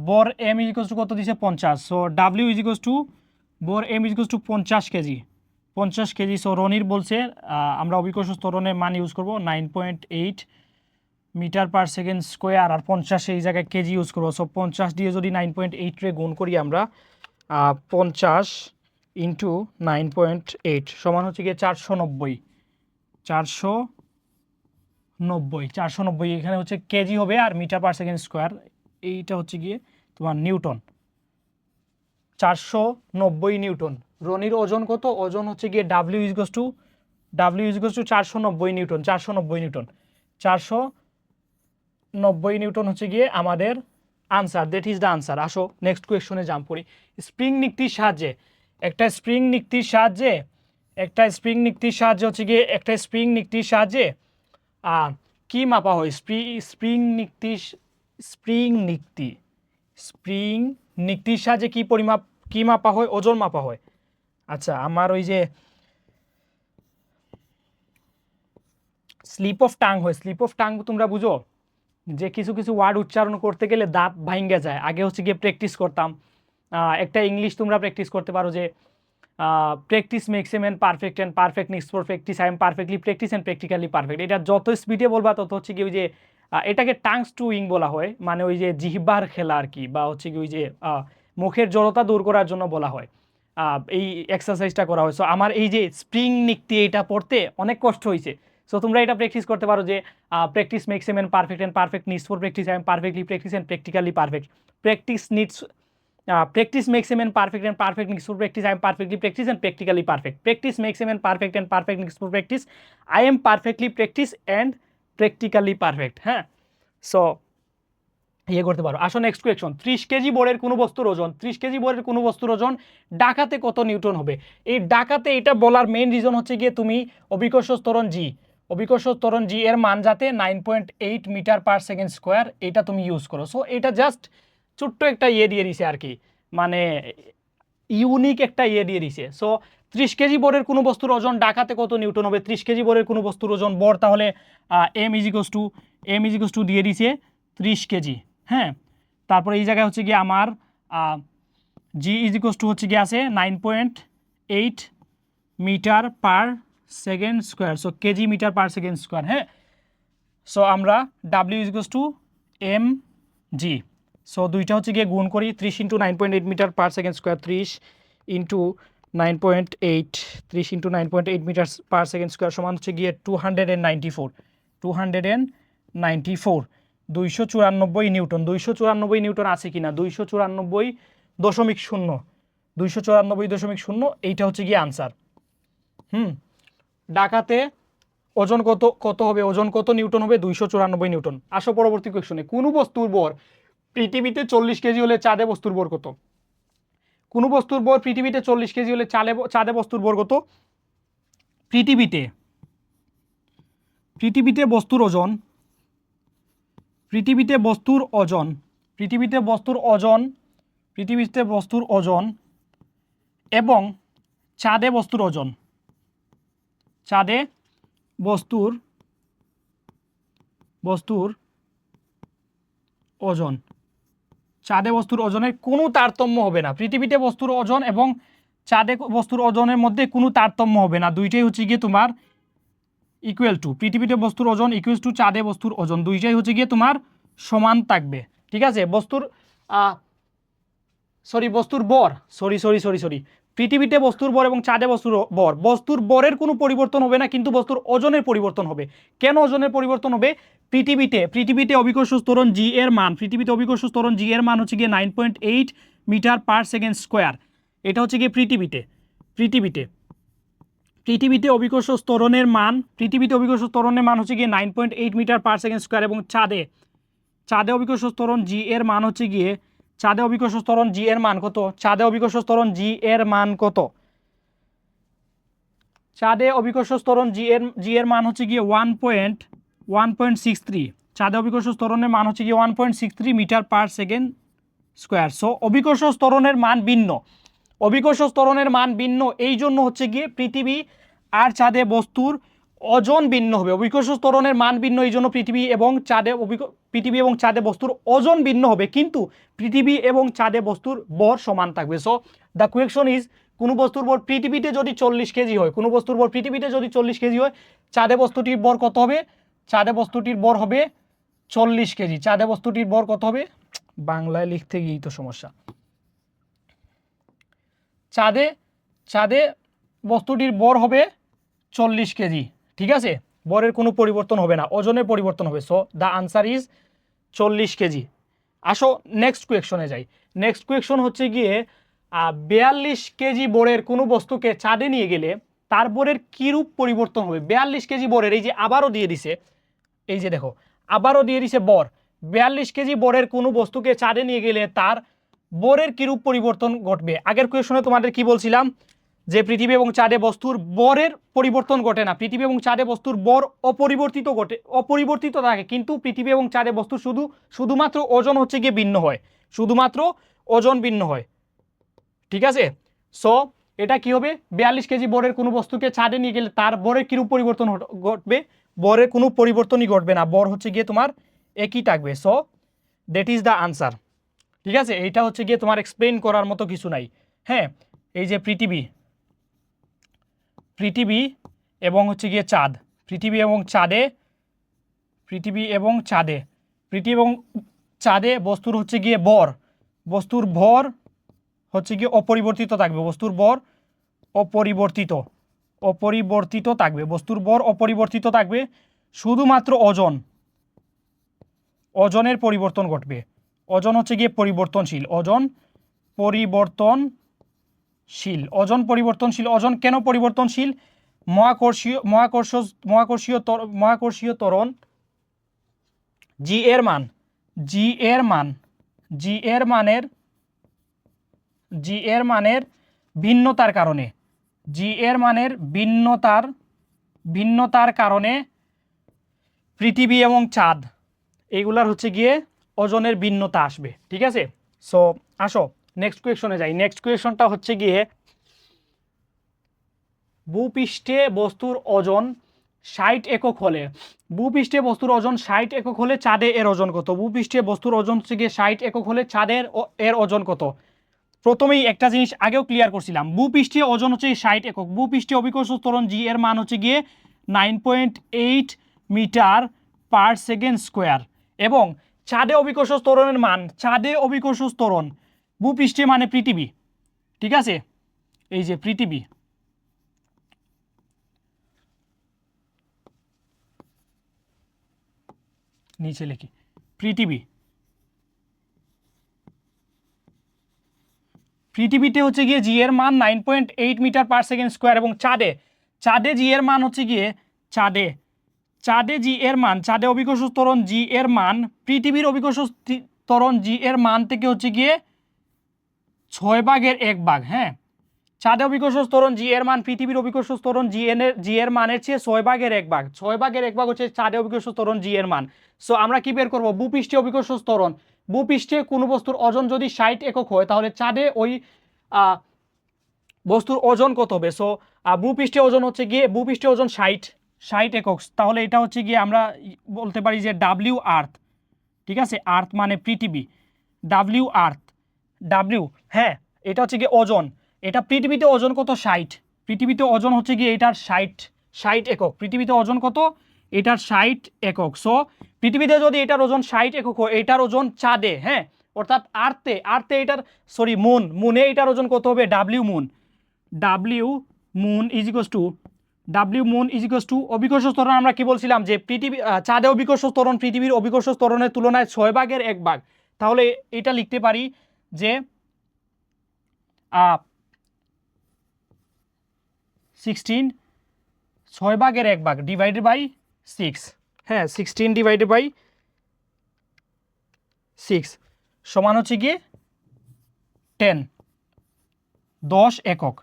বর এম ইজ ইকুয়ালস টু কত দিছে 50, so W is equals to বর M is equals to 50 KG, 50 KG. So রনির বলছে আমরা অভিকর্ষ ত্বরণের মান ইউজ করব 9.8 মিটার পার সেকেন্ড স্কোয়ার, আর 50 এই জায়গায় কেজি ইউজ করবো। সো 50 দিয়ে যদি 9.8 রে গুণ করি আমরা, 50 ইন্টু 9.8 সমান হচ্ছে গিয়ে 490, 490 এখানে হচ্ছে কেজি হবে, আর মিটার পার সেকেন্ড স্কোয়ার এইটা হচ্ছে গিয়ে তোমার নিউটন, 490 নিউটন। রনির ওজন কত? ওজন হচ্ছে গিয়ে W is equals two 490 Newton, 490 Newton, 490 Newton হচ্ছে গিয়ে আমাদের answer. That is the answer. আসো নেক্সট কোয়েশ্চনে জাম্প করি। স্প্রিং নিক্তির সাহায্যে একটা স্প্রিং নিক্তির সাহায্যে কি মাপা হয়? স্প্রিং নিক্তির সাহায্যে কি মাপা হয়? ওজন মাপা হয়। আচ্ছা, আমার ওই যে স্লিপ অফ টাং হয়, স্লিপ অফ টাং তোমরা বুঝো যে কিছু কিছু ওয়ার্ড উচ্চারণ করতে গেলে দাঁত ভাঙ্গে যায়। আগে হচ্ছে গিয়ে প্র্যাকটিস করতাম। একটা ইংলিশ তোমরা প্র্যাকটিস করতে পারো যে practice makes a man perfect and perfect needs for practice, I am perfectly practice and practically perfect. এটা যত স্পিডে বলবা তত হচ্ছে কি ওই যে এটাকে টাংস টুইং বলা হয়, মানে ওই যে জিহ্বার খেলা আর কি, বা হচ্ছে কি ওই যে মুখের জড়তা দূর করার জন্য বলা হয়, এই এক্সারসাইজটা করা হয়। সো আমার এই যে স্প্রিং নিক্তি এটা পড়তে অনেক কষ্ট হয়েছে। সো তোমরা এটা প্র্যাকটিস করতে পারো যে practice makes a man perfect and perfect needs for practice, I am perfectly practice and practically perfect. Practice makes a man perfect and perfect needs for practice, I am perfectly practice and practically perfect. Practice makes a man perfect and perfect needs for practice, I am perfectly practice and practically perfect. হ্যাঁ, so ইয়ে করতে পারো। আসো next question. 30 KG বরের কোনো বস্তুর ওজন ডাকাতে কত নিউটন হবে? এই ডাকাতে এটা বলার মেইন রিজন হচ্ছে গিয়ে তুমি অভিকর্ষ ত্বরণ জি এর মান যাতে 9.8 মিটার পার সেকেন্ড স্কোয়ার এটা তুমি ইউজ করো। সো এটা জাস্ট ছোট্ট একটা ইয়ে দিয়ে দিছে আর কি, মানে ইউনিক একটা ইয়ে দিয়ে দিছে। সো 30 কেজি বরের কোনো বস্তুর ওজন ডাকাতে কত নিউটন হবে? 30 কেজি বরের কোনো বস্তুর ওজন বর, তাহলে এম ইজ ইকুয়ালস টু দিয়ে দিছে 30 কেজি। হ্যাঁ, তারপরে এই জায়গায় হচ্ছে গিয়ে আমার জি ইজ ইকুয়ালস টু হচ্ছে গিয়ে আছে 9.8 metre per second square, so KG metre per second square. হ্যাঁ, সো আমরা W is equals to M G. So দুইটা হচ্ছে গিয়ে গুণ করি, 30 into 9.8 metre per second square, 30 into 9.8 metre per second square সমান হচ্ছে গিয়ে 294, 294 নিউটন। 294 নিউটন আছে কিনা? 294.0, এইটা হচ্ছে গিয়ে আনসার। ডাকাতে ওজন কত হবে? ওজন কত নিউটন হবে? 294 নিউটন। আসো পরবর্তী কোয়েশ্চনে। কোনো বস্তুর ভর পৃথিবীতে 40 কেজি হলে চাঁদে বস্তুর ভর কত? কোনো বস্তুর ভর পৃথিবীতে 40 কেজি হলে চাঁদে বস্তুর ভর কত? পৃথিবীতে বস্তুর ওজন এবং চাঁদে বস্তুর ওজন, চাঁদে বস্তুর ওজনের কোনো তারতম্য হবে না। পৃথিবীতে বস্তুর ওজন এবং চাঁদে বস্তুর ওজনের মধ্যে কোনো তারতম্য হবে না, দুইটাই হচ্ছে গিয়ে তোমার ইকুয়াল টু। পৃথিবীতে বস্তুর ওজন ইকুয়াল টু চাঁদে বস্তুর ওজন, দুইটাই হচ্ছে গিয়ে তোমার সমান থাকবে। ঠিক আছে, বস্তুর বর, পৃথিবীতে বস্তুর ভর এবং চাঁদে বস্তুর ভরের কোনো পরিবর্তন হবে না, কিন্তু বস্তুর ওজনের পরিবর্তন হবে। কেন ওজনের পরিবর্তন হবে? পৃথিবীতে অভিকর্ষ ত্বরণ জি এর মান হচ্ছে গিয়ে 9.8 মিটার পার সেকেন্ড স্কোয়ার। এটা হচ্ছে গিয়ে পৃথিবীতে অভিকর্ষ ত্বরণের মান হচ্ছে গিয়ে 9.8 মিটার পার সেকেন্ড স্কোয়ার, এবং চাঁদে অভিকর্ষ ত্বরণ জি এর মান হচ্ছে গিয়ে চাঁদে অভিকর্ষ ত্বরণ জি এর মান কত? চাঁদে অভিকর্ষ ত্বরণ জি এর মান হচ্ছে গিয়ে 1.63। চাঁদে অভিকর্ষ ত্বরণের মান হচ্ছে গিয়ে 1.63 metre per second square. So অভিকর্ষ ত্বরণের মান ভিন্ন, এই জন্য হচ্ছে গিয়ে পৃথিবী আর চাঁদে বস্তুর ওজন ভিন্ন হবে, অভিকর্ষ ত্বরণের মান ভিন্ন, এই জন্য পৃথিবী এবং চাঁদে বস্তুর ওজন ভিন্ন হবে, কিন্তু পৃথিবী এবং চাঁদে বস্তুর ভর সমান থাকবে। সো দ্য কোয়েকশন ইজ, কোনো বস্তুর ভর পৃথিবীতে যদি 40 কেজি হয়, কোনো বস্তুর ভর পৃথিবীতে যদি 40 কেজি হয়, চাঁদে বস্তুটির ভর কত হবে? চাঁদে বস্তুটির ভর হবে 40 কেজি। চাঁদে বস্তুটির ভর কত হবে? বাংলায় লিখতে গিয়েই তো সমস্যা। চাঁদে বস্তুটির ভর হবে 40 কেজি, ঠিক আছে? ভরের কোনো পরিবর্তন হবে না, ওজনের পরিবর্তন হবে। So the answer is 40 KG. আসো নেক্সট কোয়েকশনে যাই। নেক্সট কোয়েকশন হচ্ছে গিয়ে 42 কেজি ভরের কোনো বস্তুকে চাঁদে নিয়ে গেলে তার ভরের কীরূপ পরিবর্তন হবে? 42 কেজি ভরের, এই যে আবারও দিয়ে দিছে, এই যে দেখো আবারও দিয়ে দিছে ভর, 42 কেজি ভরের কোনো বস্তুকে চাঁদে নিয়ে গেলে তার ভরের কিরূপ পরিবর্তন ঘটবে? আগের কোয়েশনে তোমাদের কি বলছিলাম যে পৃথিবী এবং চাঁদে বস্তুর ভরের পরিবর্তন ঘটে না, পৃথিবী এবং চাঁদে বস্তুর ভর অপরিবর্তিত থাকে, কিন্তু পৃথিবী এবং চাঁদে বস্তুর শুধুমাত্র ওজন হচ্ছে গিয়ে ভিন্ন হয়, শুধুমাত্র ওজন ভিন্ন হয়, ঠিক আছে? সো এটা কি হবে? 42 কেজি ভরের কোনো বস্তুকে চাঁদে নিয়ে গেলে তার ভরের কিরূপ পরিবর্তন ঘটবে? ভরের কোনো পরিবর্তনই ঘটবে না, ভর হচ্ছে গিয়ে তোমার একই থাকবে। So that is the answer, ঠিক আছে? এইটা হচ্ছে গিয়ে তোমার এক্সপ্লেইন করার মতো কিছু নাই। হ্যাঁ, এই যে পৃথিবী এবং হচ্ছে গিয়ে চাঁদ, পৃথিবী এবং চাঁদে বস্তুর হচ্ছে গিয়ে বস্তুর ভর হচ্ছে গিয়ে অপরিবর্তিত থাকবে, বস্তুর ভর অপরিবর্তিত থাকবে, বস্তুর ভর অপরিবর্তিত থাকবে, শুধুমাত্র ওজনের পরিবর্তন ঘটবে। ওজন হচ্ছে গিয়ে পরিবর্তনশীল, ওজন পরিবর্তনশীল। ওজন কেন পরিবর্তনশীল? মহাকর্ষীয় ত্বরণ জি এর মানের ভিন্নতার কারণে পৃথিবী এবং চাঁদ এইগুলার হচ্ছে গিয়ে ওজনের ভিন্নতা আসবে, ঠিক আছে? সো আসো নেক্সট কোয়েশনে যাই। নেক্সট কোয়েশনটা হচ্ছে গিয়ে ভূপৃষ্ঠে বস্তুর ওজন 60 একক হলে, ভূপৃষ্ঠে বস্তুর ওজন 60 একক হলে চাঁদে এর ওজন কত? ভূপৃষ্ঠে বস্তুর ওজন হচ্ছে গিয়ে 60 একক হলে চাঁদের এর ওজন কত? প্রথমেই একটা জিনিস আগেও ক্লিয়ার করছিলাম, ভূপৃষ্ঠীয় ওজন হচ্ছে 60 একক, ভূপৃষ্ঠীয় অভিকর্ষ ত্বরণ জি এর মান হচ্ছে গিয়ে 9.8 মিটার পার সেকেন্ড স্কোয়ার, এবং চাঁদে অভিকর্ষ ত্বরণের মান, চাঁদে অভিকর্ষ ত্বরণ ভূপৃষ্ঠে মানে পৃথিবী, ঠিক আছে? এই যে পৃথিবী, নিচে লিখি পৃথিবীতে হচ্ছে গিয়ে জি এর মান 9.8 মিটার পার সেকেন্ড স্কোয়ার, এবং চাঁদে জি এর মান হচ্ছে গিয়ে চাঁদে অভিকর্ষ ত্বরণ জি এর মান পৃথিবীর অভিকর্ষ ত্বরণ জি এর মান থেকে হচ্ছে গিয়ে 1/6। হ্যাঁ, চাঁদে অভিকর্ষ ত্বরণ জি এর মান পৃথিবীর অভিকর্ষ ত্বরণ জি এর মানের চেয়ে 6/1 হচ্ছে চাঁদে অভিকর্ষ ত্বরণ জি এর মান। সো আমরা কি বের করবো? ভূপৃষ্ঠে অভিকর্ষ ত্বরণ, ভূপৃষ্ঠে কোনো বস্তুর ওজন যদি 60 একক হয়, তাহলে চাঁদে ওই বস্তুর ওজন কত হবে? সো ভূপৃষ্ঠে ওজন 60 একক, তাহলে এটা হচ্ছে গিয়ে আমরা বলতে পারি যে ডাব্লিউ আর্থ, ঠিক আছে? আর্থ মানে পৃথিবী, ডাব্লিউ আর্থ, হ্যাঁ, এটা হচ্ছে গিয়ে ওজন, এটা পৃথিবীতে ওজন কত? 60, পৃথিবীতে ওজন হচ্ছে গিয়ে এটার 60 একক, পৃথিবীতে ওজন কত? এটার 60 একক। সো পৃথিবীতে যদি এটার ওজন 60 একক হয়, এটার ওজন চাঁদে, হ্যাঁ, অর্থাৎ আর্থে এটার মুনে এটার ওজন কত হবে? W moon is equals two অভিকর্ষ ত্বরণ, আমরা কি বলছিলাম যে চাঁদে অভিকর্ষ ত্বরণ পৃথিবীর অভিকর্ষ ত্বরণের তুলনায় 6/1, তাহলে এটা লিখতে পারি যে 6/1 ডিভাইডেড বাই 6, হ্যাঁ, 16 ডিভাইডেড বাই 6 সমান হচ্ছে গিয়ে 10 একক।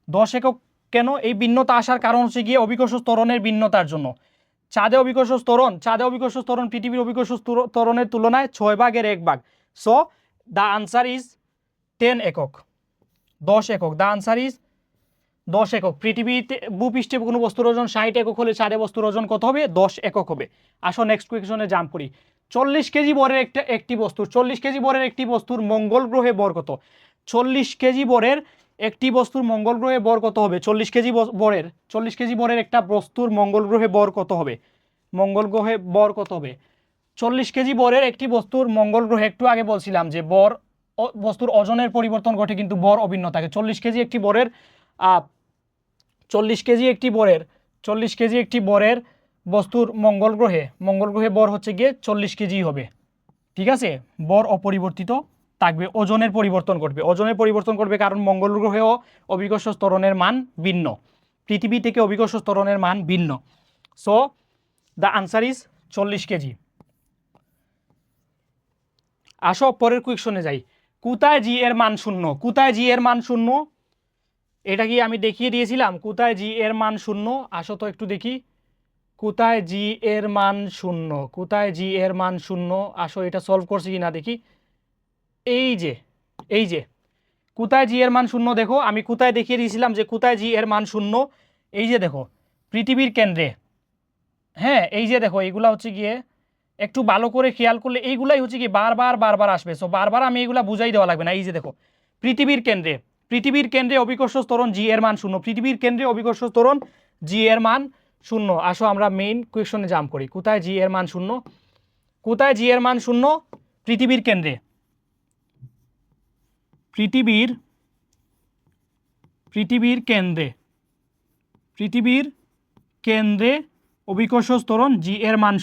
10 একক কেন? এই ভিন্নতা আসার কারণ হচ্ছে গিয়ে অভিকর্ষ ত্বরণের ভিন্নতার জন্য। চাঁদে অভিকর্ষ ত্বরণ পৃথিবীর অভিকর্ষ ত্বরণের তুলনায় 6/1। সো দ্য আনসার ইজ 10 একক, 10 একক। দ্য আনসার ইজ 10 একক। পৃথিবীতে ভূপৃষ্ঠে কোনো বস্তুর ওজন 60 একক হলে চাঁদে বস্তুর ওজন কত হবে? 10 একক হবে। আসো নেক্সট কোয়েশনে জাম্প করি। 40 কেজি বরের একটি বস্তুর 40 কেজি বরের একটি বস্তুর মঙ্গল গ্রহে ভর কত? 40 কেজি বরের একটি বস্তুর মঙ্গল গ্রহে ভর কত হবে? 40 কেজি বরের একটা বস্তুর মঙ্গল গ্রহে ভর কত হবে? মঙ্গল গ্রহে ভর কত হবে? 40 কেজি বরের একটি বস্তুর মঙ্গল গ্রহে, একটু আগে বলছিলাম যে বস্তুর ওজনের পরিবর্তন ঘটে কিন্তু ভর অভিন্ন থাকে। 40 কেজি একটি বরের 40 কেজি একটি বরের বস্তুর মঙ্গল গ্রহে ভর হচ্ছে গিয়ে 40 কেজি হবে। ঠিক আছে, ভর অপরিবর্তিত থাকবে, ওজনের পরিবর্তন ঘটবে কারণ মঙ্গল গ্রহেও অভিকর্ষ ত্বরণের মান ভিন্ন, পৃথিবী থেকে অভিকর্ষ ত্বরণের মান ভিন্ন। So the answer is 40 KG. আসো পরের কোয়েশনে যাই। কোথায় জি এর মান শূন্য? এটা কি আমি দেখিয়ে দিয়েছিলাম? কোথায় জি এর মান শূন্য? আসো তো একটু দেখি কোথায় জি এর মান শূন্য। আসো এটা সলভ করছি কিনা দেখি। এই যে কোথায় জি এর মান শূন্য, দেখো আমি কোথায় দেখিয়ে দিয়েছিলাম যে কোথায় জি এর মান শূন্য। এই যে দেখো পৃথিবীর কেন্দ্রে, হ্যাঁ এই যে দেখো এইগুলা হচ্ছে গিয়ে, একটু ভালো করে খেয়াল করলে এইগুলাই হচ্ছে কি বারবার আসবে। সো বারবার আমি এগুলা বুঝাই দেওয়া লাগবে না। এই যে দেখো পৃথিবীর কেন্দ্রে অভিকর্ষ ত্বরণ জি এর মান শূন্য, পৃথিবীর কেন্দ্রে অভিকর্ষ ত্বরণ জি এর মান শূন্য। আসো আমরা মেইন কোয়েশনে জাম্প করি। কোথায় জি এর মান শূন্য? পৃথিবীর কেন্দ্রে, পৃথিবীর কেন্দ্রে অভিকর্ষ ত্বরণ জি এর মান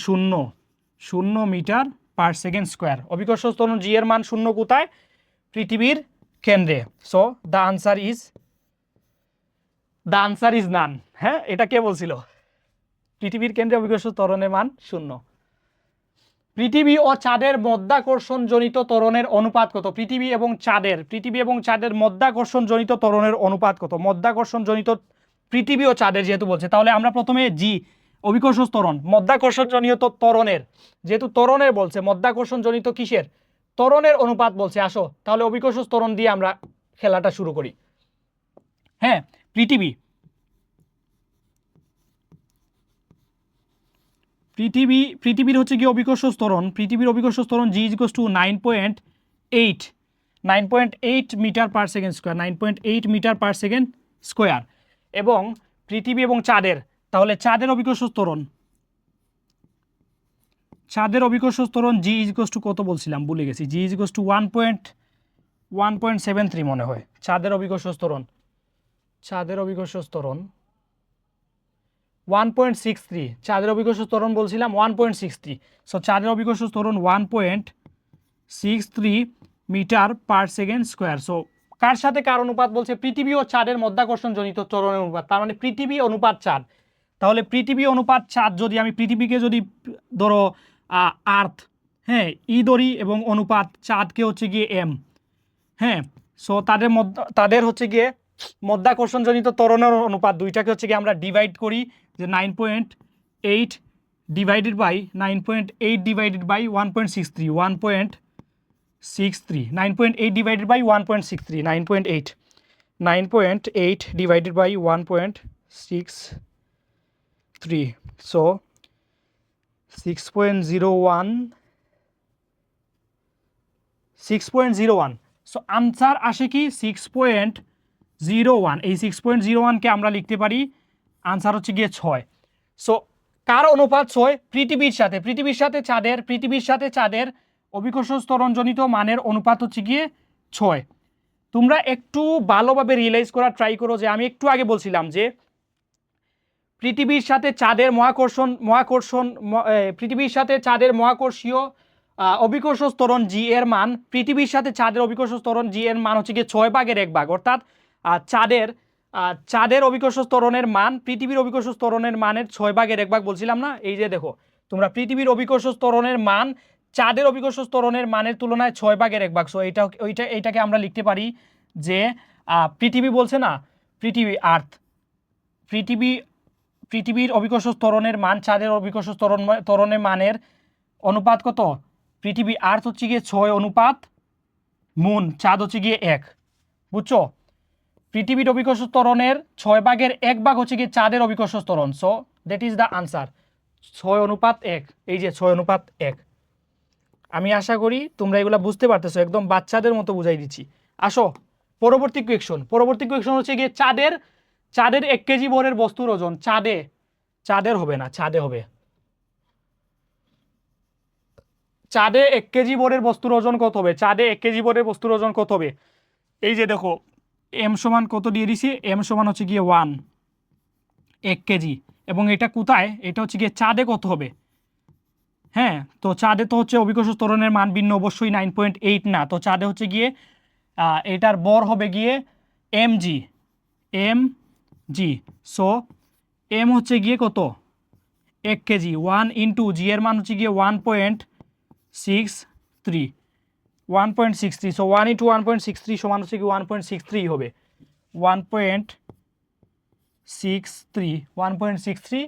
শূন্য মিটার পার সেকেন্ড স্কোয়ার। অভিকর্ষ ত্বরণ জি এর মান শূন্য কোথায়? পৃথিবীর কেন্দ্রে। So the answer is none. হ্যাঁ, এটা কে বলছিল? পৃথিবীর কেন্দ্রে অভিকর্ষ ত্বরণের মান শূন্য। পৃথিবী ও চাঁদের মধ্যাকর্ষণ জনিত ত্বরণের অনুপাত কত? পৃথিবী এবং চাঁদের মধ্যাকর্ষণ জনিত ত্বরণের অনুপাত কত? মধ্যাকর্ষণ জনিত পৃথিবী ও চাঁদের যেহেতু বলছে, তাহলে আমরা প্রথমে জি অভিকর্ষ ত্বরণ, মধ্যাকর্ষণ জনিত ত্বরণের, যেহেতু ত্বরণের বলছে, মধ্যাকর্ষণ জনিত কিসের? ত্বরণের অনুপাত বলছে। আসো তাহলে অভিকর্ষ ত্বরণ দিয়ে আমরা খেলাটা শুরু করি। হ্যাঁ, পৃথিবীর হচ্ছে কি অভিকর্ষ ত্বরণ, পৃথিবীর অভিকর্ষ ত্বরণ G is equals to 9.8 metre per second square, 9.8 metre per second square. এবং পৃথিবী এবং চাঁদের, তাহলে চাঁদের অভিকর্ষ ত্বরণ জি ইজ ইকুয়ালস টু কত বলছিলাম, ভুলে গেছি। জি ইজ ইকুয়ালস টু 1.73 মনে হয়। চাঁদের অভিকর্ষ ত্বরণ 1.63, চাঁদের অভিকর্ষ ত্বরণ বলছিলাম 1.63। সো চাঁদের অভিকর্ষ ত্বরণ 1.63 metre per second square. So কার সাথে কার অনুপাত বলছে? পৃথিবী ও চাঁদের মধ্যাকর্ষণ জনিত ত্বরণের অনুপাত, তার মানে পৃথিবী অনুপাত চাঁদ। তাহলে পৃথিবী অনুপাত চাঁদ, যদি আমি পৃথিবীকে যদি ধরো আর্থ, হ্যাঁ ই ধরি, এবং অনুপাত চাঁদকে হচ্ছে গিয়ে এম, হ্যাঁ। সো তাদের হচ্ছে গিয়ে মধ্যাকর্ষণ জনিত ত্বরণের অনুপাত দুইটাকে হচ্ছে গিয়ে আমরা ডিভাইড করি, যে 9.8 divided by 1.63, 9.8 divided by 1.63, 9.8 divided by 1.63, so 6.01। So answer আসে কি 6.01। এই 6.01কে আমরা লিখতে পারি, আনসার হচ্ছে গিয়ে 6। সো কার অনুপাত 6? পৃথিবীর সাথে চাঁদের অভিকর্ষ ত্বরণজনিত মানের অনুপাত হচ্ছে গিয়ে 6। তোমরা একটু ভালোভাবে রিয়েলাইজ করার ট্রাই করো যে আমি একটু আগে বলছিলাম যে পৃথিবীর সাথে চাঁদের মহাকর্ষীয় অভিকর্ষ ত্বরণ জি এর মান, পৃথিবীর সাথে চাঁদের অভিকর্ষ ত্বরণ জি এর মান হচ্ছে গিয়ে 6/1 অর্থাৎ চাঁদের অভিকর্ষ ত্বরণের মান পৃথিবীর অভিকর্ষ ত্বরণের মানের 6/1 বলছিলাম না? এই যে দেখো তোমরা, পৃথিবীর অভিকর্ষ ত্বরণের মান চাঁদের অভিকর্ষ ত্বরণের মানের তুলনায় 6/1। সো এইটাকে আমরা লিখতে পারি যে পৃথিবী বলছে না, পৃথিবীর অভিকর্ষ ত্বরণের মান চাঁদের অভিকর্ষ ত্বরণের মানের অনুপাত কত? পৃথিবী আর্থ হচ্ছে গিয়ে 6 অনুপাত মুন, চাঁদ হচ্ছে গিয়ে 1। বুঝছো? পৃথিবীর অভিকর্ষ ত্বরণের 6/1 হচ্ছে কি চাঁদের অভিকর্ষ ত্বরণ। So that is the answer, 6:1। এই যে 6:1। আমি আশা করি তোমরা এগুলো বুঝতে পারতেছো, একদম বাচ্চাদের মতো বুঝাই দিচ্ছি। আসো পরবর্তী কোয়েকশন। পরবর্তী কোয়েকশন হচ্ছে গিয়ে চাঁদের 1 কেজি ভরের বস্তুর ওজন, চাঁদের হবে না, চাঁদে হবে। চাঁদে 1 কেজি ভরের বস্তুর ওজন কত হবে? চাঁদে 1 কেজি ভরের বস্তুর ওজন কত হবে? এই যে দেখো এম সমান কত দিয়ে দিছি, এম সমান হচ্ছে গিয়ে 1 কেজি। এবং এটা কোথায়? এটা হচ্ছে গিয়ে চাঁদে কত হবে? হ্যাঁ, তো চাঁদে তো হচ্ছে অভিকর্ষ ত্বরণের মান ভিন্ন, অবশ্যই 9.8 না। তো চাঁদে হচ্ছে গিয়ে এটার বর হবে গিয়ে mg। সো এম হচ্ছে গিয়ে কত? 1 কেজি। 1 ইন্টু জি এর মান হচ্ছে গিয়ে 1.63। 1.63। সো 1 ইন্টু 1.63 সমান হচ্ছে কি 1.63 হবে। 1.63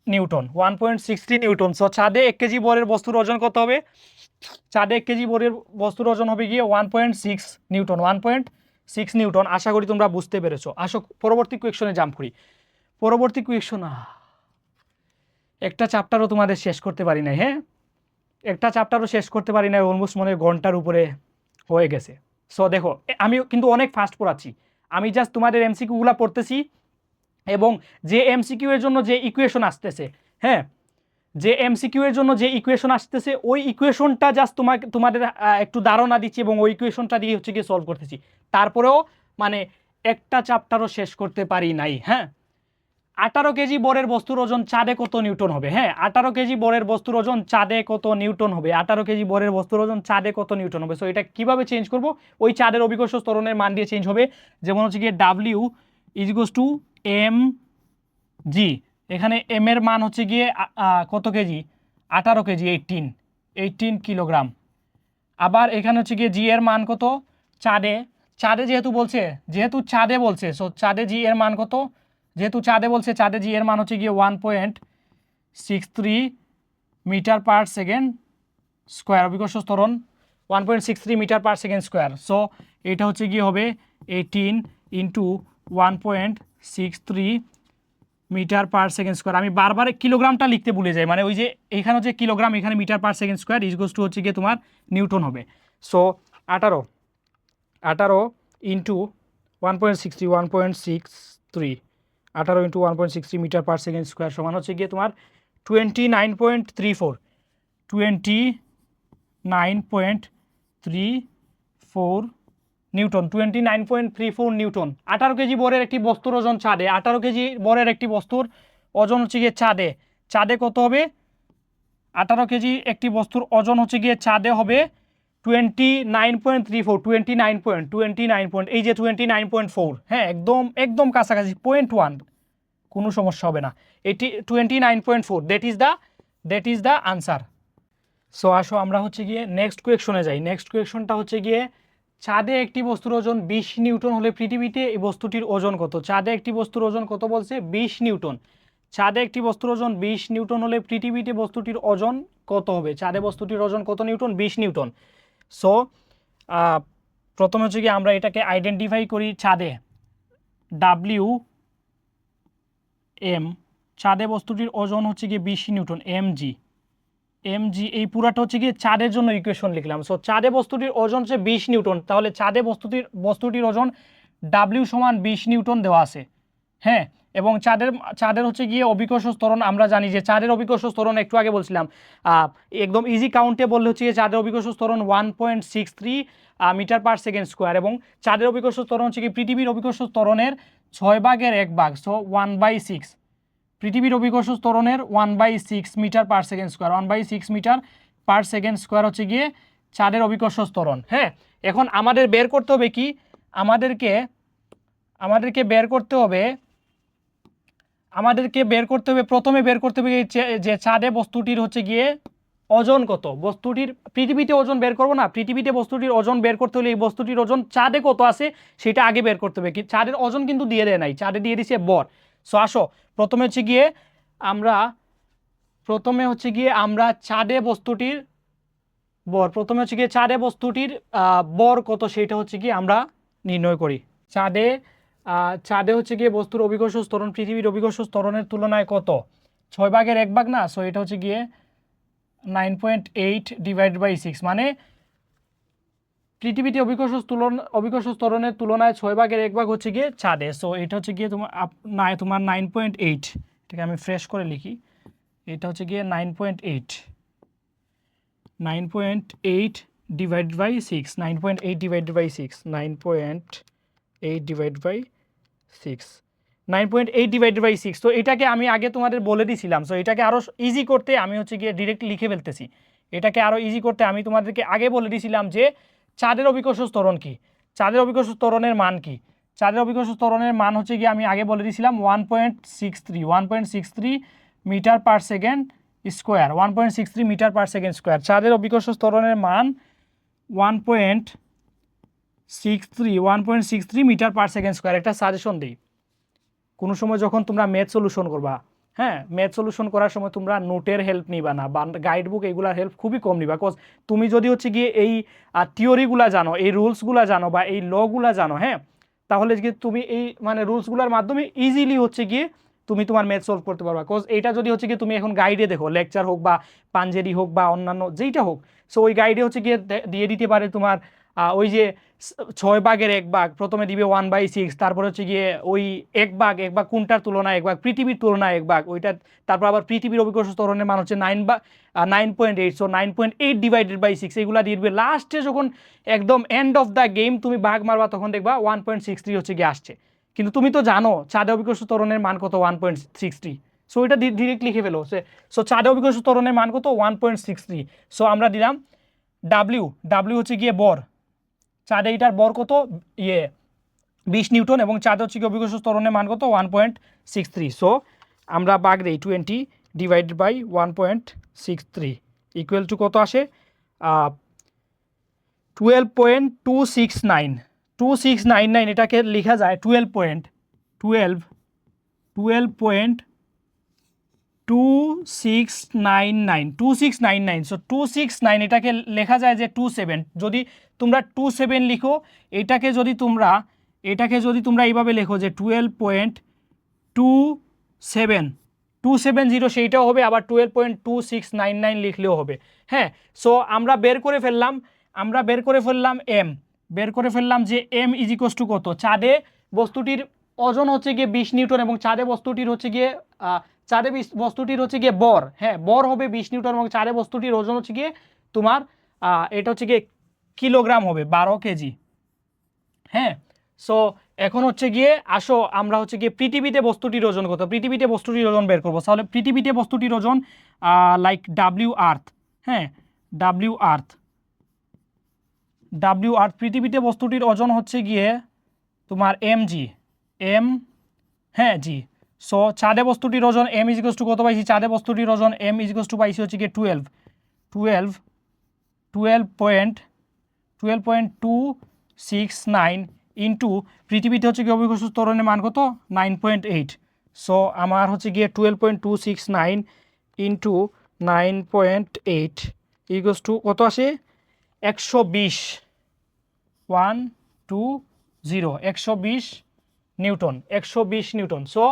নিউটন, 1.63 নিউটন। সো চাঁদে 1 কেজি ভরের বস্তুর ওজন কত হবে? চাঁদে 1 কেজি ভরের বস্তুর ওজন হবে গিয়ে 1.6 নিউটন। 1.6 নিউটন। আশা করি তোমরা বুঝতে পেরেছো। আসো পরবর্তী কোয়েকশনে জাম্প করি। পরবর্তী কোয়েকশন, একটা চ্যাপ্টারও তোমাদের শেষ করতে পারি নাই। হ্যাঁ, একটা চ্যাপ্টারও শেষ করতে পারি নাই, অলমোস্ট মনে হয় ঘন্টার উপরে হয়ে গেছে। সো দেখো আমি কিন্তু অনেক ফাস্ট পড়াচ্ছি, আমি জাস্ট তোমাদের এমসিকিউগুলো পড়তেছি এবং যে এমসিকিউ এর জন্য যে ইকুয়েশন আসতেছে, হ্যাঁ, যে এমসিকিউ এর জন্য যে ইকুয়েশন আসতেছে ওই ইকুয়েশনটা জাস্ট তোমাদের একটু ধারণা দিচ্ছি এবং ওই ইকুয়েশনটা দিয়ে হচ্ছে গিয়ে সলভ করতেছি। তারপরেও মানে একটা চ্যাপ্টারও শেষ করতে পারি নাই। হ্যাঁ, 18 কেজি বরের বস্তুর ওজন চাঁদে কত নিউটন হবে? হ্যাঁ, 18 কেজি বরের বস্তুর ওজন চাঁদে কত নিউটন হবে? 18 কেজি বরের বস্তুর ওজন চাঁদে কত নিউটন হবে? সো এটা কিভাবে চেঞ্জ করব? ওই চাঁদের অভিকর্ষ ত্বরণের মান দিয়ে চেঞ্জ হবে। যেমন হচ্ছে গিয়ে ডাব্লিউ ইজিকোস টু এম জি। এখানে এম এর মান হচ্ছে গিয়ে কত কেজি? 18 KG, 18 kilogram. আবার এখানে হচ্ছে গিয়ে জি এর মান কত? চাঁদে যেহেতু চাঁদে বলছে সো চাঁদে জি এর মান কত? যেহেতু চাঁদে বলছে, চাঁদে জি এর মান হচ্ছে গিয়ে 1.63 মিটার পার সেকেন্ড স্কোয়ার। অভিকর্ষ ত্বরণ 1.63 metre per second square. So এটা হচ্ছে গিয়ে হবে 18 into 1.63 metre per second square. আমি বারবার কিলোগ্রামটা লিখতে ভুলে যাই, মানে ওই যে এখানে হচ্ছে কিলোগ্রাম, এখানে মিটার পার সেকেন্ড স্কোয়ার ইজগোস টু হচ্ছে গিয়ে তোমার নিউটন হবে। So 18 into 1.63 18 into 1.63 metre per second square সমান হচ্ছে গিয়ে তোমার 29.34 নিউটন। 29.34 নিউটন। 18 কেজি বরের একটি বস্তুর ওজন চাঁদে, 18 কেজি বরের একটি বস্তুর ওজন হচ্ছে গিয়ে চাঁদে কত হবে? 18 কেজি একটি বস্তুর ওজন হচ্ছে গিয়ে চাঁদে হবে 29.34 এই যে 29.4। হ্যাঁ, একদম কাছাকাছি, 0.1, কোনো সমস্যা হবে না। এটি 29.4, that is the answer. So আসো আমরা হচ্ছে গিয়ে নেক্সট কোয়েকশনে যাই। নেক্সট কোয়েকশনটা হচ্ছে গিয়ে চাঁদে একটি বস্তুর ওজন 20 নিউটন হলে পৃথিবীতে এই বস্তুটির ওজন কত? চাঁদে একটি বস্তুর ওজন কত বলছে? 20 নিউটন। চাঁদে একটি বস্তুর ওজন 20 নিউটন হলে পৃথিবীতে বস্তুটির ওজন কত হবে? চাঁদে বস্তুটির ওজন কত নিউটন? 20 নিউটন। সো প্রথমে হচ্ছে কি আমরা এটাকে আইডেন্টিফাই করি। চাঁদে ডাব্লিউ এম, চাঁদে বস্তুটির ওজন হচ্ছে গিয়ে 20 নিউটন, এমজি। এই পুরাটা হচ্ছে গিয়ে চাঁদের জন্য ইকুয়েশন লিখলাম। সো চাঁদে বস্তুটির ওজন হচ্ছে 20 নিউটন, তাহলে চাঁদে বস্তুটির ওজন ডাব্লিউ সমান 20 নিউটন দেওয়া আছে। হ্যাঁ, এবং চাঁদের হচ্ছে গিয়ে অভিকর্ষ ত্বরণ আমরা জানি যে চাঁদের অভিকর্ষ ত্বরণ একটু আগে বলছিলাম একদম ইজি কাউন্টে বললে হচ্ছে গিয়ে চাঁদের অভিকর্ষ ত্বরণ 1.63 মিটার পার সেকেন্ড স্কোয়ার, এবং চাঁদের অভিকর্ষ ত্বরণ হচ্ছে কি পৃথিবীর অভিকর্ষ ত্বরণের 6/1 সো 1/6। পৃথিবীর অভিকর্ষ ত্বরণের 1/6 metre per second square, 1/6 metre per second square হচ্ছে গিয়ে চাঁদের অভিকর্ষ ত্বরণ। হ্যাঁ, এখন আমাদের বের করতে হবে কি? আমাদেরকে বের করতে হবে প্রথমে বের করতে হবে যে চাঁদে বস্তুটির হচ্ছে গিয়ে ওজন কত। পৃথিবীতে ওজন বের করবো না, পৃথিবীতে বস্তুটির ওজন বের করতে হলে এই বস্তুটির ওজন চাঁদে কত আছে সেটা আগে বের করতে হবে। চাঁদের ওজন কিন্তু দিয়ে দেয় নাই, চাঁদে দিয়ে দিছে বর। সো আসো প্রথমে হচ্ছে গিয়ে আমরা চাঁদে বস্তুটির বর, প্রথমে হচ্ছে গিয়ে চাঁদে বস্তুটির বর কত সেটা হচ্ছে গিয়ে আমরা নির্ণয় করি। চাঁদে চাঁদে হচ্ছে গিয়ে বস্তুর অভিকর্ষ ত্বরণ পৃথিবীর অভিকর্ষ ত্বরণের তুলনায় কত? 6/1 না, সো এটা হচ্ছে গিয়ে 9.8 ডিভাইডেড বাই 6, মানে পৃথিবীতে অভিকর্ষ ত্বরণের তুলনায় 6/1 হচ্ছে গিয়ে চাঁদে। সো এটা হচ্ছে গিয়ে তোমার 9.8, এটাকে আমি ফ্রেশ করে লিখি, এটা হচ্ছে গিয়ে 9.8 divided by 6, 9.8 divided by 6, 9.8 divided by 6, 9.8 divided by 6। তো এটাকে আমি আগে তোমাদের বলে দিয়েছিলাম। সো এটাকে আরও ইজি করতে আমি হচ্ছে গিয়ে ডিরেক্ট লিখে ফেলতেছি। এটাকে আরও ইজি করতে আমি তোমাদেরকে আগে বলে দিয়েছিলাম যে চাঁদের অভিকর্ষ ত্বরণ কি, চাঁদের অভিকর্ষ ত্বরণের মান কি। চাঁদের অভিকর্ষ ত্বরণের মান হচ্ছে গিয়ে আমি আগে বলে দিয়েছিলাম 1.63 metre per second square, 1.63 metre per second square. চাঁদের অভিকর্ষ ত্বরণের মান 1.63 মিটার পার সেকেন্ড স্কোয়ার। একটা সাজেশন দিই, কোনো সময় যখন তোমরা ম্যাথ সলিউশন করবা, হ্যাঁ, ম্যাথ সলিউশন করার সময় তোমরা নোটের হেল্প নিবা না বা গাইড বুক এগুলার হেল্প খুবই কম নিবা। বিকজ তুমি যদি হচ্ছে গিয়ে এই থিওরিগুলা জানো, এই রুলসগুলা জানো বা এই লগুলা জানো, হ্যাঁ, তাহলে গিয়ে তুমি এই মানে রুলসগুলোর মাধ্যমে ইজিলি হচ্ছে গিয়ে তুমি তোমার ম্যাথ সলভ করতে পারবা। বিকজ এইটা যদি হচ্ছে গিয়ে তুমি এখন গাইডে দেখো, লেকচার হোক বা পাঞ্জেরি হোক বা অন্যান্য যেইটা হোক, সো ওই গাইডে হচ্ছে গিয়ে দিয়ে দিতে পারে তোমার ওই যে 6/1 প্রথমে দিবে 1/6, তারপর হচ্ছে গিয়ে ওই 1 ভাগ কোনটার তুলনায় 1 ভাগ, পৃথিবীর তুলনায় 1 ভাগ ওইটা, তারপর আবার পৃথিবীর অভিকর্ষ ত্বরণের মান হচ্ছে 9.8, সো 9.8 ডিভাইডেড বাই 6 এগুলা দিয়ে দিবে। লাস্টে যখন একদম এন্ড অফ দ্য গেম তুমি ভাগ মারবা তখন দেখবা 1.63 হচ্ছে গিয়ে আসছে। কিন্তু তুমি তো জানো চাঁদে অভিকর্ষ ত্বরণের মান কত, 1.63। সো এটা ডিরেক্ট লিখে ফেলো। সো চাঁদে অভিকর্ষ ত্বরণের মান কত, 1.63। সো আমরা দিলাম ডাব্লিউ হচ্ছে গিয়ে বর, চাঁদে এটার বর কত 20 নিউটন, এবং চাঁদে হচ্ছে গিয়ে অভিকর্ষ ত্বরণের মান কত 1.63। সো আমরা ভাগ দেই 20 ডিভাইডেড বাই 1.63 ইকুয়াল টু কত আসে 12.2699। এটাকে লেখা যায় 2699। সো 269 এটাকে লেখা যায় যে 27। যদি তোমরা 27 লিখো, এটাকে যদি তোমরা এইভাবে লেখো যে 12.270 সেইটাও হবে, আবার 12.2699 লিখলেও হবে। হ্যাঁ, সো আমরা বের করে ফেললাম যে এম ইজ ইকুয়ালস টু কত। চাঁদে বস্তুটির ওজন হচ্ছে গিয়ে 20 নিউটন এবং চাঁদে বস্তুটির হচ্ছে গিয়ে বর, হ্যাঁ, বর হবে 20 নিউটন এবং চাঁদে বস্তুটির ওজন হচ্ছে গিয়ে তোমার এটা হচ্ছে গিয়ে কিলোগ্রাম হবে, 12 কেজি। হ্যাঁ, সো এখন হচ্ছে গিয়ে আসো আমরা হচ্ছে গিয়ে পৃথিবীতে বস্তুটির ওজন কত, পৃথিবীতে বস্তুটির ওজন বের করবো। তাহলে পৃথিবীতে বস্তুটির ওজন লাইক ডাব্লিউ আর্থ, হ্যাঁ, ডাব্লিউ আর্থ পৃথিবীতে বস্তুটির ওজন হচ্ছে গিয়ে তোমার হ্যাঁ জি। সো চাঁদে বস্তুটির ওজন এম ইজ ইকুয়ালস টু কত পাইছি, চাঁদে বস্তুটির ওজন এম ইজ ইকুয়ালস টু পাইছি হচ্ছে গিয়ে 12.269 ইন্টু পৃথিবীতে হচ্ছে গিয়ে অভিকর্ষ ত্বরণের মান কত 9.8। সো আমার হচ্ছে গিয়ে 12.269 ইন্টু 9.8 ইকুয়ালস টু কত আসে 120 120 নিউটন। সো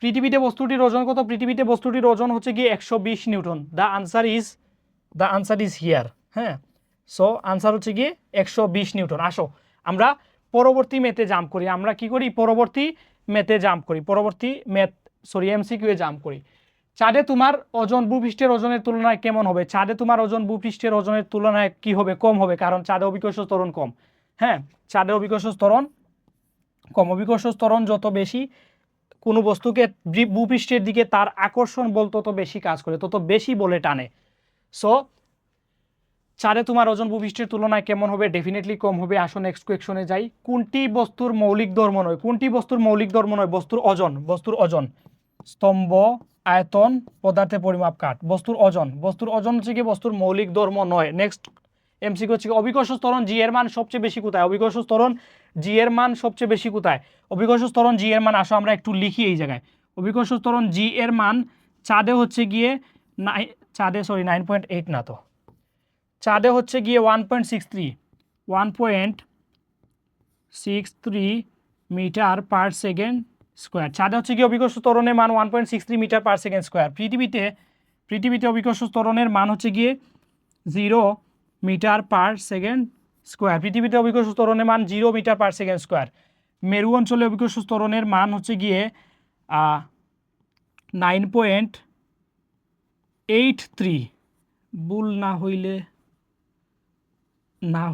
পৃথিবীতে বস্তুটির ওজন কত, পৃথিবীতে বস্তুটির ওজন হচ্ছে গিয়ে 120 Newton. The answer is here. হ্যাঁ, সো আনসার হচ্ছে গিয়ে 120 নিউটন। আসো আমরা পরবর্তী ম্যাথে জাম্প করি। আমরা কি করি, পরবর্তী এমসিকিউয়ে জাম্প করি। চাঁদে তোমার ওজন ভূপৃষ্ঠের ওজনের তুলনায় কেমন হবে? চাঁদে তোমার ওজন ভূপৃষ্ঠের ওজনের তুলনায় কি হবে, কম হবে, কারণ চাঁদে অভিকর্ষ ত্বরণ কম। হ্যাঁ, চাঁদে অভিকর্ষ ত্বরণ কম। অভিকর্ষ ত্বরণ যত বেশি, কোনো বস্তুকে ভূপৃষ্ঠের দিকে তার আকর্ষণ বল তত বেশি কাজ করে, তত বেশি বলে টানে। সো চাঁদে তোমার ওজন ভূপৃষ্ঠের তুলনায় কেমন হবে? ডেফিনেটলি কম হবে। আসো নেক্সট কোয়েকশনে যাই। কোনটি বস্তুর মৌলিক ধর্ম নয়? বস্তুর ওজন, স্তম্ভ, আয়তন, পদার্থের পরিমাপ কাঠ। বস্তুর ওজন হচ্ছে কি বস্তুর মৌলিক ধর্ম নয়। নেক্সট এমসিকিউ হচ্ছে অভিকর্ষ ত্বরণ জি এর মান সবচেয়ে বেশি কোথায়? অভিকর্ষ ত্বরণ জি এর মান সবচেয়ে বেশি কোথায়? অভিকর্ষ ত্বরণ জি এর মান, আসো আমরা একটু লিখি এই জায়গায়। অভিকর্ষ ত্বরণ জি এর মান চাঁদে হচ্ছে গিয়ে 9.8 না, তো চাঁদে হচ্ছে গিয়ে 1.63 1.63 মিটার পার সেকেন্ড স্কোয়ার। চাঁদে হচ্ছে কি অভিকর্ষ ত্বরণের মান 1.63 মিটার পার সেকেন্ড স্কোয়ার। পৃথিবীতে অভিকর্ষ ত্বরণের মান হচ্ছে গিয়ে 0 মিটার পার সেকেন্ড স্কোয়ার। পৃথিবীতে অভিকর্ষ ত্বরণের মান 0 মিটার পার সেকেন্ড স্কোয়ার। মেরু অঞ্চলে অভিকর্ষ ত্বরণের মান হচ্ছে গিয়ে 9.83, ভুল না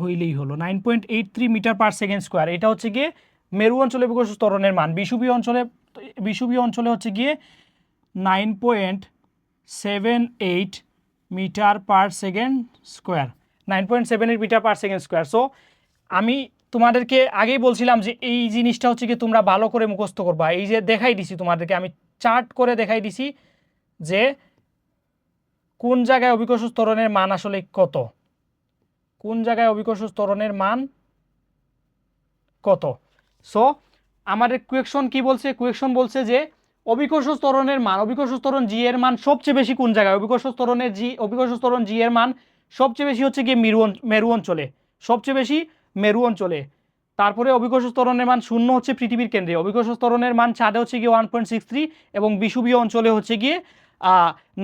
হইলেই হলো 9.83 মিটার পার সেকেন্ড স্কোয়ার। এটা হচ্ছে গিয়ে মেরু অঞ্চলে অভিকর্ষ ত্বরণের মান। বিষুবীয় অঞ্চলে হচ্ছে গিয়ে 9.78 metre per second square. 9.78 metre per second square. So আমি তোমাদেরকে আগেই বলছিলাম যে এই জিনিসটা হচ্ছে কি তোমরা ভালো করে মুখস্থ করবা। এই যে দেখাই দিছি তোমাদেরকে, আমি চার্ট করে দেখাই দিছি যে কোন জায়গায় অভিকর্ষ ত্বরণের মান আসলে কত, কোন জায়গায় অভিকর্ষ ত্বরণের মান কত। সো আমাদের কুয়েকশন কি বলছে? কুয়েকশন বলছে যে অভিকর্ষ ত্বরণের মান, অভিকর্ষ ত্বরণ জি এর মান সবচেয়ে বেশি কোন জায়গায়? অভিকর্ষ ত্বরণ জি এর মান সবচেয়ে বেশি হচ্ছে গিয়ে মেরু অঞ্চলে, সবচেয়ে বেশি মেরু অঞ্চলে। তারপরে অভিকর্ষ ত্বরণের মান 0 হচ্ছে পৃথিবীর কেন্দ্রে। অভিকর্ষ ত্বরণের মান চাঁদে হচ্ছে গিয়ে 1.63 এবং বিষুবীয় অঞ্চলে হচ্ছে গিয়ে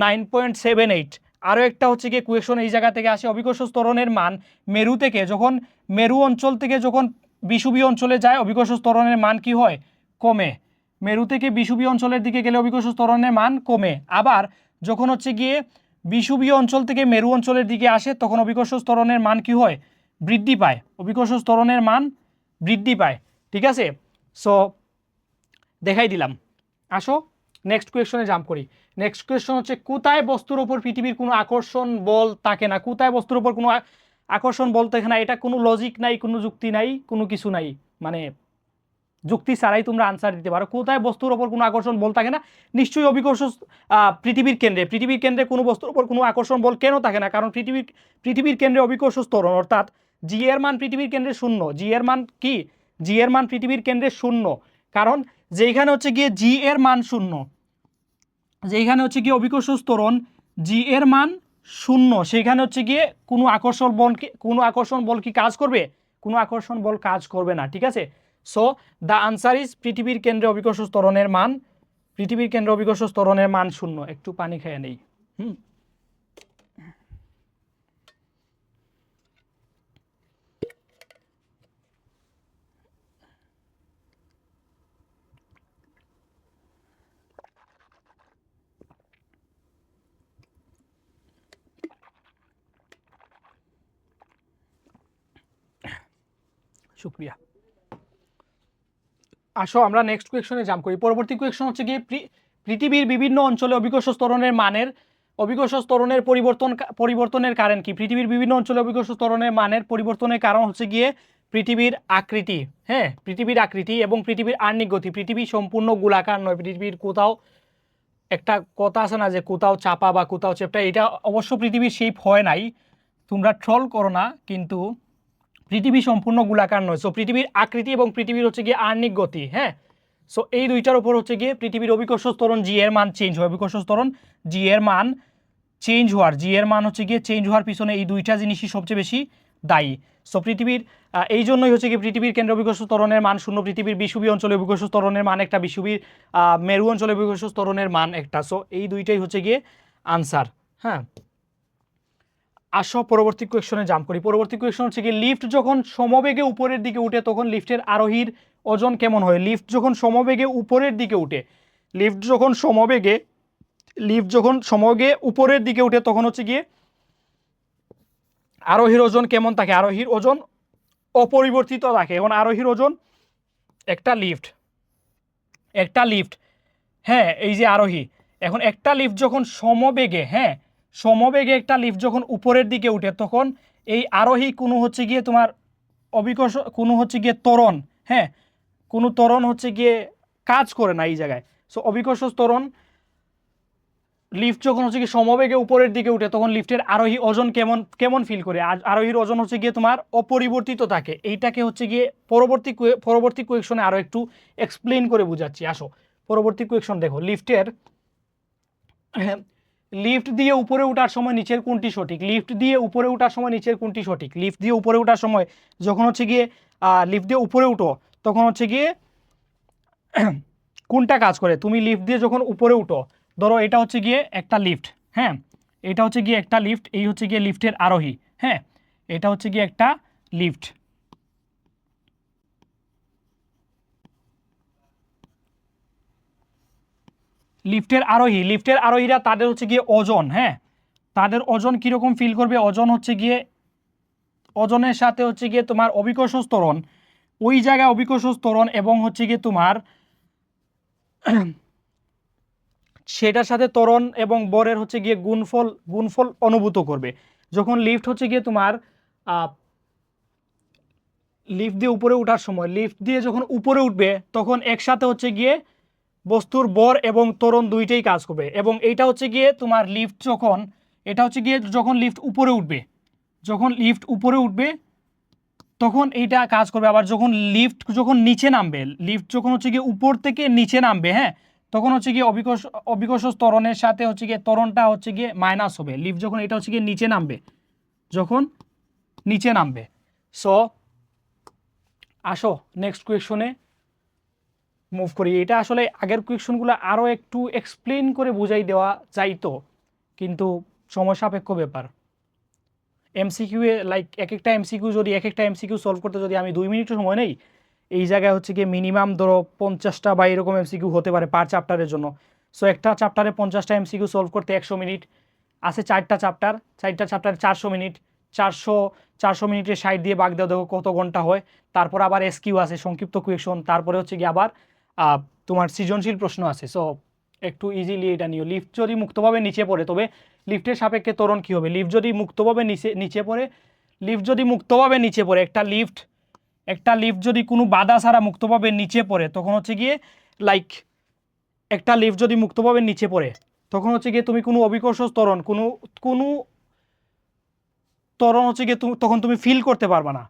9.78। আরও একটা হচ্ছে গিয়ে কুয়েশন এই জায়গা থেকে আসে, অভিকর্ষ ত্বরণের মান মেরু থেকে যখন মেরু অঞ্চল থেকে যখন বিষুবীয় অঞ্চলে যায় অভিকর্ষ ত্বরণের মান কি হয়? কমে। মেরু থেকে বিষুবীয় অঞ্চলের দিকে গেলে অভিকর্ষ ত্বরণের মান কমে। আবার যখন হচ্ছে গিয়ে বিষুবীয় অঞ্চল থেকে মেরু অঞ্চলের দিকে আসে তখন অভিকর্ষ ত্বরণের মান কি হয়? বৃদ্ধি পায়। অভিকর্ষ ত্বরণের মান বৃদ্ধি পায়। ঠিক আছে, সো দেখাই দিলাম। আসো নেক্সট কোয়েশনে জাম্প করি। নেক্সট কোয়েশন হচ্ছে কোথায় বস্তুর ওপর পৃথিবীর কোনো আকর্ষণ বল থাকে না? কোথায় বস্তুর ওপর কোনো আকর্ষণ বল থাকে না? এটা কোনো লজিক নাই, কোনো যুক্তি নাই, কোনো কিছু নাই, মানে যুক্তি ছাড়াই তোমরা আনসার দিতে পারো। কোথায় বস্তুর ওপর কোনো আকর্ষণ বল থাকে না? নিশ্চয়ই অভিকর্ষ পৃথিবীর কেন্দ্রে কোনো বস্তুর ওপর কোনো আকর্ষণ বল কেন থাকে না? কারণ পৃথিবীর কেন্দ্রে অভিকর্ষ ত্বরণ, অর্থাৎ জি এর মান পৃথিবীর কেন্দ্রে 0। জি এর মান কি? জি এর মান পৃথিবীর কেন্দ্রে 0। কারণ যেখানে হচ্ছে গিয়ে জি এর মান 0, যেখানে হচ্ছে গিয়ে অভিকর্ষ ত্বরণ জি এর মান 0, সেখানে হচ্ছে গিয়ে কোনো আকর্ষণ বল কি কাজ করবে? কোনো আকর্ষণ বল কাজ করবে না। ঠিক আছে, সো দ্য আনসার ইজ পৃথিবীর কেন্দ্রে অভিকর্ষ ত্বরণের মান, পৃথিবীর কেন্দ্রে অভিকর্ষ ত্বরণের মান 0। একটু পানি খেয়ে নেই। শুক্রিয়া। আসো আমরা নেক্সট কোয়েশনে জাম্প করি। পরবর্তী কোয়েশন হচ্ছে গিয়ে পৃথিবীর বিভিন্ন অঞ্চলে অভিকর্ষ ত্বরণের পরিবর্তনের কারণ কি? পৃথিবীর বিভিন্ন অঞ্চলে অভিকর্ষ ত্বরণের মানের পরিবর্তনের কারণ হচ্ছে গিয়ে পৃথিবীর আকৃতি। হ্যাঁ, পৃথিবীর আকৃতি এবং পৃথিবীর আহ্নিক গতি। পৃথিবী সম্পূর্ণ গোলাকার নয়। পৃথিবীর কোথাও একটা কথা আছে না যে কোথাও চাপা বা কোথাও চেপটা, এটা অবশ্য পৃথিবীর শেপ হয় নাই, তোমরা ট্রল করো না, কিন্তু পৃথিবী সম্পূর্ণ গোলাকার নয়। সো পৃথিবীর আকৃতি এবং পৃথিবীর হচ্ছে গিয়ে আহ্নিক গতি। হ্যাঁ, সো এই দুইটার উপর হচ্ছে গিয়ে পৃথিবীর অভিকর্ষ ত্বরণ জি এর মান চেঞ্জ হয়। অভিকর্ষ ত্বরণ জি এর মান হচ্ছে গিয়ে চেঞ্জ হওয়ার পিছনে এই দুইটা জিনিসই সবচেয়ে বেশি দায়ী। সো পৃথিবীর এই জন্যই হচ্ছে গিয়ে পৃথিবীর কেন্দ্রে অভিকর্ষ ত্বরণের মান 0, পৃথিবীর বিষুবীয় অঞ্চলে অভিকর্ষ ত্বরণের মান একটা, বিষুবীর মেরু অঞ্চলে অভিকর্ষ ত্বরণের মান একটা। সো এই দুইটাই হচ্ছে গিয়ে আনসার। হ্যাঁ, আসো পরবর্তী কোয়েশনে জাম্প করি। পরবর্তী কোয়েশন হচ্ছে কি লিফট যখন সমবেগে উপরের দিকে উঠে তখন লিফটের আরোহীর ওজন কেমন হয়? লিফট যখন সমবেগে উপরের দিকে উঠে, লিফট যখন সমবেগে উপরের দিকে উঠে তখন হচ্ছে গিয়ে আরোহীর ওজন কেমন থাকে? আরোহীর ওজন অপরিবর্তিত থাকে। এখন আরোহীর ওজন একটা লিফট, হ্যাঁ, এই যে আরোহী, এখন একটা লিফট যখন সমবেগে একটা লিফট যখন উপরের দিকে উঠে তখন এই আরোহী কোনো হচ্ছে গিয়ে তোমার অভিকর্ষ, কোনো হচ্ছে গিয়ে ত্বরণ, হ্যাঁ, কোনো ত্বরণ হচ্ছে গিয়ে কাজ করে না এই জায়গায়। সো অভিকর্ষ ত্বরণ লিফট যখন হচ্ছে গিয়ে সমবেগে উপরের দিকে উঠে তখন লিফটের আরোহী ওজন কেমন ফিল করে? আরোহীর ওজন হচ্ছে গিয়ে তোমার অপরিবর্তিত থাকে। এইটাকে হচ্ছে গিয়ে পরবর্তী কোয়েশনে আরও একটু এক্সপ্লেন করে বুঝাচ্ছি। আসো পরবর্তী কোয়েশন দেখো। লিফট দিয়ে উপরে ওঠার সময় নিচের কোনটি সঠিক? লিফট দিয়ে উপরে ওঠার সময় যখন হচ্ছে গিয়ে লিফট দিয়ে উপরে উঠো তখন হচ্ছে গিয়ে কোনটা কাজ করে? তুমি লিফট দিয়ে যখন উপরে উঠো, ধরো এটা হচ্ছে গিয়ে একটা লিফট, হ্যাঁ, এটা হচ্ছে গিয়ে একটা লিফট, এই হচ্ছে গিয়ে লিফটের আরোহী, হ্যাঁ, এটা হচ্ছে গিয়ে একটা লিফট। লিফটের আরোহীরা তাদের হচ্ছে গিয়ে ওজন, হ্যাঁ, তাদের ওজন কীরকম ফিল করবে? ওজন হচ্ছে গিয়ে ওজনের সাথে হচ্ছে গিয়ে তোমার অভিকর্ষ ত্বরণ, ওই জায়গায় অভিকর্ষ ত্বরণ এবং হচ্ছে গিয়ে তোমার সেটার সাথে ত্বরণ এবং বরের হচ্ছে গিয়ে গুণফল অনুভূত করবে। যখন লিফট হচ্ছে গিয়ে তোমার লিফট দিয়ে উপরে ওঠার সময়, লিফট দিয়ে যখন উপরে উঠবে তখন একসাথে হচ্ছে গিয়ে বস্তুর বর এবং ত্বরণ দুইটাই কাজ করবে। এবং এইটা হচ্ছে গিয়ে তোমার লিফট যখন, এটা হচ্ছে গিয়ে যখন লিফট উপরে উঠবে, যখন লিফট উপরে উঠবে তখন এইটা কাজ করবে। আবার যখন লিফট যখন নিচে নামবে, লিফট যখন হচ্ছে গিয়ে উপর থেকে নিচে নামবে, হ্যাঁ, তখন হচ্ছে গিয়ে অভিকর্ষ ত্বরণের সাথে হচ্ছে গিয়ে ত্বরণটা হচ্ছে গিয়ে মাইনাস হবে। লিফট যখন এটা হচ্ছে গিয়ে নিচে নামবে, যখন নিচে নামবে। সো আসো নেক্সট কোয়েশনে মুভ করি। এটা আসলে আগের কোয়েশনগুলো আরও একটু এক্সপ্লেন করে বুঝাই দেওয়া যাইতো, কিন্তু সময় সাপেক্ষ ব্যাপার। এমসিকিউ এ লাইক এক একটা এমসিকিউ সলভ করতে যদি আমি 2 মিনিটও সময় নেই, এই জায়গায় হচ্ছে গিয়ে মিনিমাম ধরো 50টা বা এরকম এমসিকিউ হতে পারে পার চ্যাপ্টারের জন্য। সো একটা চ্যাপ্টারে 50টা এমসিকিউ সলভ করতে 100 মিনিট আছে, 4টা চ্যাপ্টারে 400 মিনিট, 400 মিনিটে 60 দিয়ে ভাগ দেওয়া, দেখো কত ঘন্টা হয়। তারপর আবার এসকিউ আছে, সংক্ষিপ্ত কোয়েশন, তারপরে হচ্ছে গিয়ে আবার তোমার সৃজনশীল প্রশ্ন আছে। সো একটু ইজিলি এটা নিও। লিফট যদি মুক্তভাবে নিচে পড়ে, তবে লিফটের সাপেক্ষে ত্বরণ কী হবে? লিফট যদি মুক্তভাবে নিচে পড়ে, একটা লিফট যদি কোনো বাধা ছাড়া মুক্তভাবে নিচে পড়ে, তখন হচ্ছে গিয়ে লাইক একটা লিফট যদি মুক্তভাবে নিচে পড়ে, তখন হচ্ছে গিয়ে তুমি কোনো অভিকর্ষ ত্বরণ, কোনো ত্বরণ হচ্ছে গিয়ে তখন তুমি ফিল করতে পারবা না,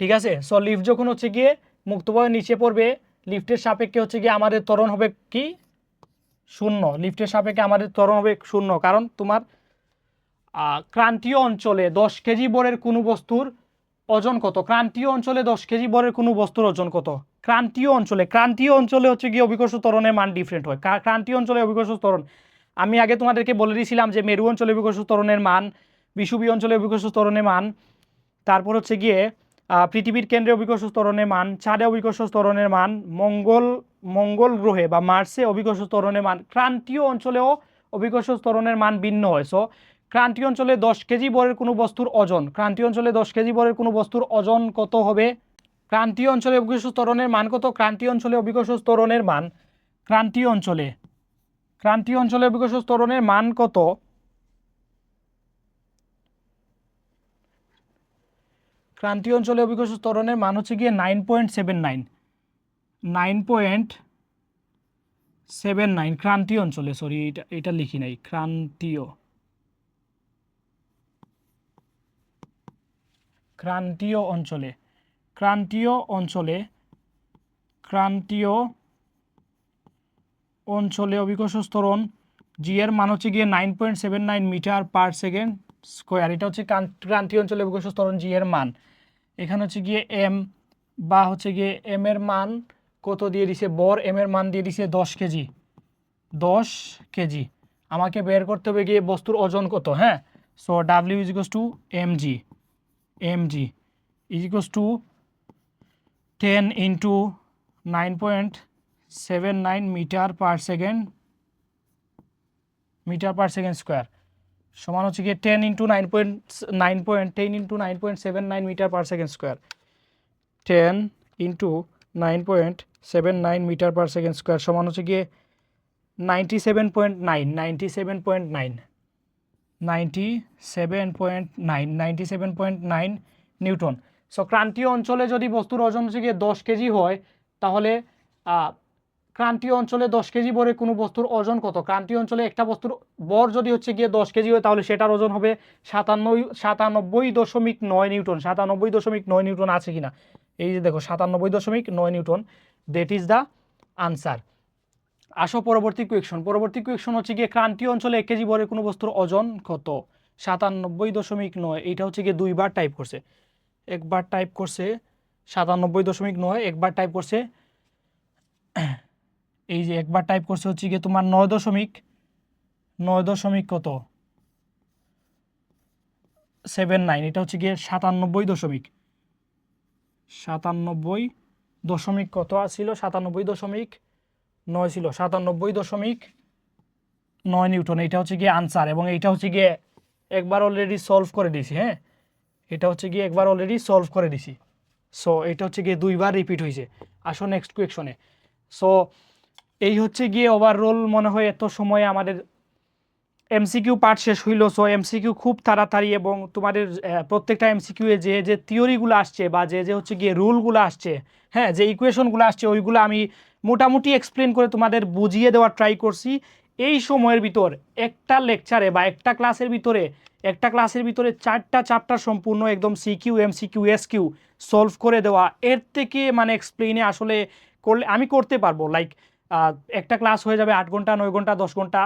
ঠিক আছে? সো লিফট যখন হচ্ছে গিয়ে মুক্তভাবে নিচে পড়বে, লিফটের সাপেক্ষে হচ্ছে গিয়ে আমাদের ত্বরণ হবে কি? 0। লিফটের সাপেক্ষে আমাদের ত্বরণ হবে 0, কারণ তোমার ক্রান্তীয় অঞ্চলে 10 কেজি বরের কোনো বস্তুর ওজন কত? ক্রান্তীয় অঞ্চলে 10 কেজি বরের কোনো বস্তুর ওজন কত? ক্রান্তীয় অঞ্চলে হচ্ছে গিয়ে অভিকর্ষ ত্বরণের মান ডিফারেন্ট হয়। ক্রান্তীয় অঞ্চলে অভিকর্ষ ত্বরণ আমি আগে তোমাদেরকে বলে দিয়েছিলাম যে মেরু অঞ্চলে অভিকর্ষ ত্বরণের মান, বিষুবীয় অঞ্চলে অভিকর্ষ ত্বরণের মান, তারপর হচ্ছে গিয়ে পৃথিবীর কেন্দ্রে অভিকর্ষ ত্বরণের মান, চাঁদে অভিকর্ষ ত্বরণের মান, মঙ্গল গ্রহে বা মার্সে অভিকর্ষ ত্বরণের মান। ক্রান্তীয় অঞ্চলেও অভিকর্ষ ত্বরণের মান ভিন্ন হয়। সো ক্রান্তীয় অঞ্চলে 10 কেজি বরের কোনো বস্তুর ওজন, ক্রান্তীয় অঞ্চলে 10 কেজি বরের কোনো বস্তুর ওজন কত হবে? ক্রান্তীয় অঞ্চলে অভিকর্ষ ত্বরণের মান কত? ক্রান্তীয় অঞ্চলে অভিকর্ষ ত্বরণের মান, ক্রান্তীয় অঞ্চলে অভিকর্ষ ত্বরণের মান কত? ক্রান্তীয় অঞ্চলে অভিকর্ষ ত্বরণের মান হচ্ছে গিয়ে 9.79 ক্রান্তীয় অঞ্চলে, সরি এটা লিখি নাই, ক্রান্তীয় অঞ্চলে অভিকর্ষ ত্বরণ জি এর মান হচ্ছে গিয়ে 9.79 মিটার পার সেকেন্ড স্কোয়ার। এটা হচ্ছে ক্রান্তীয় অঞ্চলে অভিকর্ষ ত্বরণ জি এর মান। এখানে হচ্ছে গিয়ে এম বা হচ্ছে গিয়ে এম এর মান কত দিয়ে দিছে? বর এম এর মান দিয়ে দিছে 10 কেজি। আমাকে বের করতে হবে গিয়ে বস্তুর ওজন কত, হ্যাঁ। So W is equals to MG is equals to 10 into 9.79 metre per second square সমান হচ্ছে গিয়ে 10 into 9.79 metre per second square. 10 into 9.79 metre per second square সমান হচ্ছে গিয়ে 97.9 নিউটন। সো ক্রান্তীয় অঞ্চলে যদি বস্তুর ওজন হচ্ছে গিয়ে 10 কেজি হয়, তাহলে ক্রান্তীয় অঞ্চলে 10 কেজি বরে কোনো বস্তুর ওজন কত? ক্রান্তীয় অঞ্চলে একটা বস্তুর বর যদি হচ্ছে গিয়ে 10 কেজি হয়, তাহলে সেটার ওজন হবে 97.9 নিউটন। 97.9 নিউটন আছে কিনা? এই যে দেখো 97.9 Newton, that is the answer. আসো পরবর্তী কোয়েকশন হচ্ছে গিয়ে ক্রান্তীয় অঞ্চলে 1 কেজি বরের কোনো বস্তুর ওজন কত? 97.9। এইটা হচ্ছে গিয়ে 2বার টাইপ করছে। একবার টাইপ করছে 97.9, একবার টাইপ করছে এই যে একবার টাইপ করছে হচ্ছে গিয়ে তোমার 9 দশমিক কত 79, এটা হচ্ছে গিয়ে 97 দশমিক কত ছিল, 97.9 ছিল, 97.9 নিউটন। এটা হচ্ছে গিয়ে আনসার, এবং এটা হচ্ছে গিয়ে একবার অলরেডি সলভ করে দিয়েছি। হ্যাঁ, এটা হচ্ছে গিয়ে একবার অলরেডি সলভ করে দিছি। সো এটা হচ্ছে গিয়ে দুইবার রিপিট হয়েছে। আসো নেক্সট কোয়েকশনে। সো এই হচ্ছে গিয়ে ওভারঅল মনে হয় এত সময় আমাদের এমসিকিউ পার্ট শেষ হইল। সো এমসিকিউ খুব তাড়াতাড়ি, এবং তোমাদের প্রত্যেকটা এমসিকিউ এ যে যে থিওরিগুলো আসছে বা যে যে হচ্ছে গিয়ে রুলগুলো আসছে, হ্যাঁ, যে ইকুয়েশনগুলো আসছে, ওইগুলো আমি মোটামুটি এক্সপ্লেন করে তোমাদের বুঝিয়ে দেওয়ার ট্রাই করছি। এই সময়ের ভিতর একটা লেকচারে বা একটা ক্লাসের ভিতরে 4টা চ্যাপ্টার সম্পূর্ণ একদম সিকিউ এমসিকিউ এসকিউ সলভ করে দেওয়া, এর থেকে মানে এক্সপ্লেনে আসলে করলে আমি করতে পারবো। লাইক একটা ক্লাস হয়ে যাবে 8 ঘন্টা 9 ঘন্টা 10 ঘন্টা।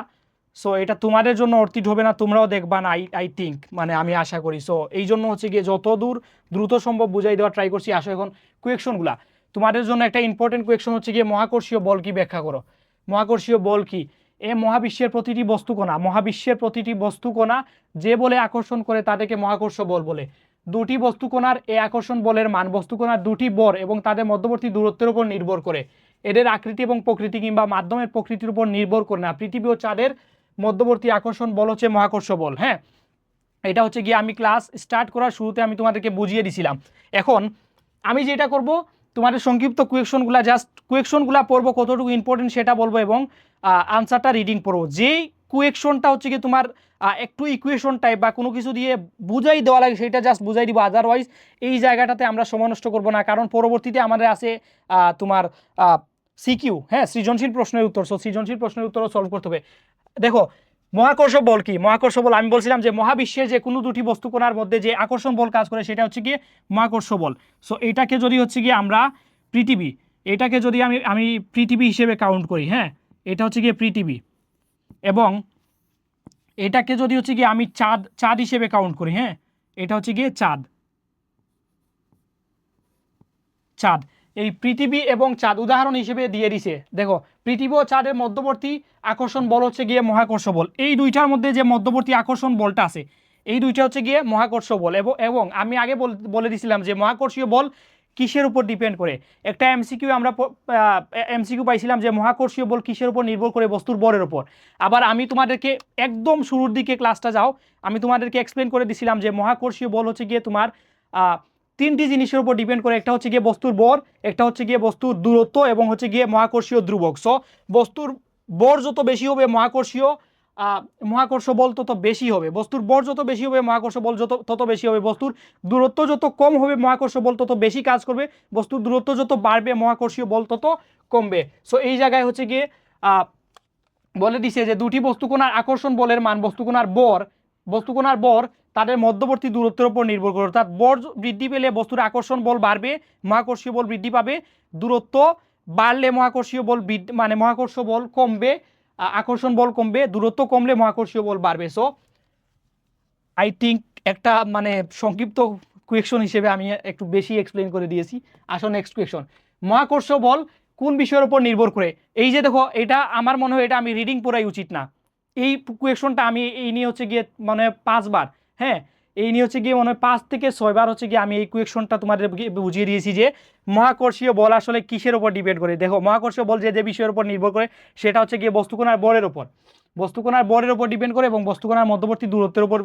সো এটা তোমাদের জন্য অর্থিত হবে না, তোমরাও দেখবা না, আই থিঙ্ক, মানে আমি আশা করি। সো এই জন্য হচ্ছে গিয়ে যত দূর দ্রুত সম্ভব বুঝাই দেওয়ার ট্রাই করছি। আসো এখন কোয়েকশনগুলা তোমাদের জন্য একটা ইম্পর্টেন্ট কোয়েকশন হচ্ছে গিয়ে মহাকর্ষীয় বল কি ব্যাখ্যা করো। মহাকর্ষীয় বল কি? মহাবিশ্বের প্রতিটি বস্তুকণা যে বলে আকর্ষণ করে তাদেরকে মহাকর্ষ বল বলে। দুটি বস্তুকণার আকর্ষণ বলের মান বস্তুকণার দুটি বর এবং তাদের মধ্যবর্তী দূরত্বের উপর নির্ভর করে। এদের আকৃতি এবং প্রকৃতি কিংবা মাধ্যমের প্রকৃতির উপর নির্ভর করে না। পৃথিবী ও চাঁদের মধ্যবর্তী আকর্ষণ বল হচ্ছে মহাকর্ষ বল। হ্যাঁ, এটা হচ্ছে গিয়ে আমি ক্লাস স্টার্ট করার শুরুতে আমি তোমাদেরকে বুঝিয়ে দিছিলাম। এখন আমি যেটা করব, তোমাদের সংক্ষিপ্ত কোয়েকশনগুলা পড়বো, কতটুকু ইম্পর্টেন্ট সেটা বলবো, এবং আনসারটা রিডিং পড়বো। যেই কোয়েকশনটা হচ্ছে কি তোমার একটু ইকুয়েশন টাইপ বা কোনো কিছু দিয়ে বুঝাই দেওয়া লাগে সেটা জাস্ট বুঝাই দিব। আদারওয়াইজ এই জায়গাটাতে আমরা সময় নষ্ট করবো না, কারণ পরবর্তীতে আমাদের আছে তোমার সিকিউ, হ্যাঁ, সৃজনশীল প্রশ্নের উত্তর। সো সৃজনশীল প্রশ্নের উত্তরও সলভ করতে হবে। দেখো মহাকর্ষ বল কি? মহাকর্ষ বল আমি বলছিলাম যে মহাবিশ্বের যে কোনো দুটি বস্তুকণার মধ্যে যে আকর্ষণ বল কাজ করে সেটা হচ্ছে গিয়ে মহাকর্ষ বল। সো এটাকে যদি হচ্ছে গিয়ে আমরা পৃথিবী, এটাকে যদি আমি পৃথিবী হিসেবে কাউন্ট করি, হ্যাঁ, এটা হচ্ছে গিয়ে পৃথিবী, এবং এটাকে যদি হচ্ছে গিয়ে আমি চাঁদ হিসেবে কাউন্ট করি, হ্যাঁ, এটা হচ্ছে গিয়ে চাঁদ। এই পৃথিবী এবং চাঁদ উদাহরণ হিসেবে দিয়ে দিছে। দেখো পৃথিবী ও চাঁদের মধ্যবর্তী আকর্ষণ বল হচ্ছে গিয়ে মহাকর্ষ বল। এই দুইটার মধ্যে যে মধ্যবর্তী আকর্ষণ বলটা আছে, এই দুইটা হচ্ছে গিয়ে মহাকর্ষ বল। এবং আমি আগে বলে দিছিলাম যে মহাকর্ষীয় বল কিসের উপর ডিপেন্ড করে। একটা এমসিকিউ পাইছিলাম যে মহাকর্ষীয় বল কিসের উপর নির্ভর করে? বস্তুর বরের উপর। আবার আমি তোমাদেরকে একদম শুরুর দিকে ক্লাসটা যাও, আমি তোমাদেরকে এক্সপ্লেন করে দিছিলাম যে মহাকর্ষীয় বল হচ্ছে গিয়ে তোমার তিনটি জিনিসের উপর ডিপেন্ড করে। একটা হচ্ছে গিয়ে বস্তুর বর, একটা হচ্ছে গিয়ে বস্তুর দূরত্ব, এবং হচ্ছে গিয়ে মহাকর্ষীয় ধ্রুবক। সো বস্তুর বর যত বেশি হবে মহাকর্ষ বল তত বেশি হবে। বস্তুর বর যত বেশি হবে মহাকর্ষ বল তত বেশি হবে। বস্তুর দূরত্ব যত কম হবে মহাকর্ষ বল তত বেশি কাজ করবে। বস্তুর দূরত্ব যত বাড়বে মহাকর্ষীয় বল তত কমবে। সো এই জায়গায় হচ্ছে গিয়ে বলে দিছে যে দুটি বস্তুকণার আকর্ষণ বলের মান বস্তুকণার বর তাদের মধ্যবর্তী দূরত্বের উপর নির্ভর করে। অর্থাৎ বর বৃদ্ধি পেলে বস্তুর আকর্ষণ বল বাড়বে, মহাকর্ষীয় বল বৃদ্ধি পাবে। দূরত্ব বাড়লে মহাকর্ষীয় বল মহাকর্ষ বল কমবে, আকর্ষণ বল কমবে। দূরত্ব কমলে মহাকর্ষীয় বল বাড়বে। সো আই থিঙ্ক একটা মানে সংক্ষিপ্ত কোয়েকশন হিসেবে আমি একটু বেশি এক্সপ্লেন করে দিয়েছি। আসো নেক্সট কোয়েকশন। মহাকর্ষ বল কোন বিষয়ের উপর নির্ভর করে? এই যে দেখো, এটা আমার মনে হয় এটা আমি রিডিং পড়াই উচিত না। এই কোয়েকশনটা আমি এই নিয়ে হচ্ছে গিয়ে মানে 5 বার, হ্যাঁ, এই নিয়ে হচ্ছে গিয়ে মনে হয় 5 থেকে 6 বার হচ্ছে গিয়ে আমি এই কোয়েকশনটা তোমাদের বুঝিয়ে দিয়েছি যে মহাকর্ষীয় বল আসলে কিসের উপর ডিপেন্ড করে। দেখো মহাকর্ষীয় বল যে যে বিষয়ের উপর নির্ভর করে সেটা হচ্ছে গিয়ে বস্তুকণার বরের উপর ডিপেন্ড করে, এবং বস্তুকণার মধ্যবর্তী দূরত্বের উপর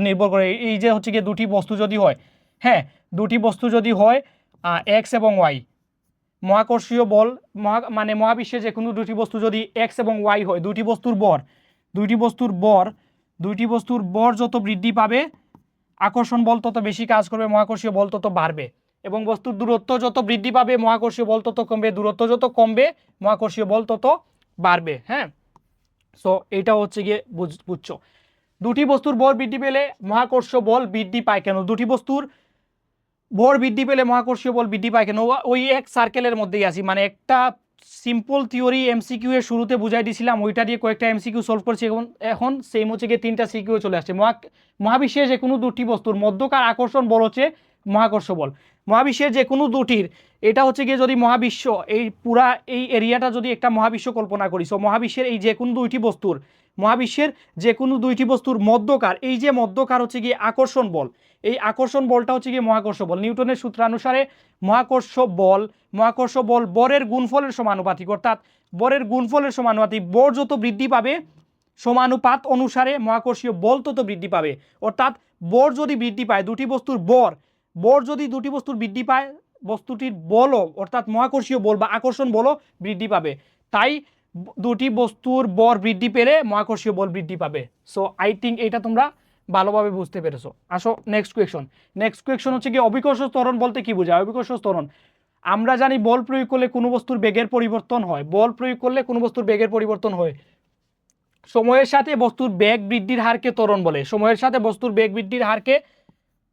নির্ভর করে। এই যে হচ্ছে গিয়ে দুটি বস্তু যদি হয়, হ্যাঁ, দুটি বস্তু যদি হয় এক্স এবং ওয়াই, মহাকর্ষীয় বল মানে মহাবিশ্বে যে কোনো দুটি বস্তু যদি এক্স এবং ওয়াই হয়, দুটি বস্তুর বর যত বৃদ্ধি পাবে আকর্ষণ বল তত বেশি কাজ করবে, মহাকর্ষীয় বল তত বাড়বে। এবং বস্তুর দূরত্ব যত বৃদ্ধি পাবে মহাকর্ষীয় বল তত কমবে, দূরত্ব যত কমবে মহাকর্ষীয় বল তত বাড়বে। হ্যাঁ, সো এটা হচ্ছে গিয়ে বুঝছো। দুটি বস্তুর বর বৃদ্ধি পেলে মহাকর্ষ বল বৃদ্ধি পায় কেন? দুটি বস্তুর ভর বৃদ্ধি পেলে মহাকর্ষীয় বল বৃদ্ধি পায় কেন? ওই এক সার্কেলের মধ্যেই আছি, মানে একটা সিম্পল থিওরি এমসিকিউ এর শুরুতে বুঝাই দিয়েছিলাম, ওইটা দিয়ে কয়েকটা এমসিকিউ সলভ করছি। এখন সেম হচ্ছে গিয়ে 3টা সিকিউ চলে আসছে। মহাবিশ্বে যে কোনো দুটি বস্তুর মধ্যকার আকর্ষণ বল হচ্ছে মহাকর্ষ বল। মহাবিশ্বের যে কোনো দুটির, এটা হচ্ছে গিয়ে যদি মহাবিশ্ব এই পুরা এই এরিয়াটা যদি একটা মহাবিশ্ব কল্পনা করি, সো মহাবিশ্বের এই যে কোনো দুইটি বস্তুর, মহাবিশ্বের যে কোনো দুইটি বস্তুর মধ্যকার, এই যে মধ্যকার হচ্ছে গিয়ে আকর্ষণ বল, এই আকর্ষণ বলটা হচ্ছে গিয়ে মহাকর্ষ বল। নিউটনের সূত্রানুসারে মহাকর্ষ বল বরের গুণফলের সমানুপাতিক, অর্থাৎ বরের গুণফলের সমানুপাতিক। বর যত বৃদ্ধি পাবে সমানুপাত অনুসারে মহাকর্ষীয় বল তত বৃদ্ধি পাবে। অর্থাৎ বর যদি বৃদ্ধি পায়, দুটি বস্তুর বর যদি দুটি বস্তুর বৃদ্ধি পায়, বস্তুটির বলও অর্থাৎ মহাকর্ষীয় বল বা আকর্ষণ বলও বৃদ্ধি পাবে। তাই দুটি বস্তুর বর বৃদ্ধি পেলে মহাকর্ষীয় বল বৃদ্ধি পাবে। সো আই থিঙ্ক এটা তোমরা ভালোভাবে বুঝতে পেরেছো। আসো নেক্সট কোয়েকশন হচ্ছে কি অভিকর্ষ ত্বরণ বলতে কি বোঝায়? অভিকর্ষ ত্বরণ আমরা জানি বল প্রয়োগ করলে কোনো বস্তুর বেগের পরিবর্তন হয়, বল প্রয়োগ করলে কোনো বস্তুর বেগের পরিবর্তন হয়। সময়ের সাথে বস্তুর বেগ বৃদ্ধির হারকে ত্বরণ বলে। সময়ের সাথে বস্তুর বেগ বৃদ্ধির হারকে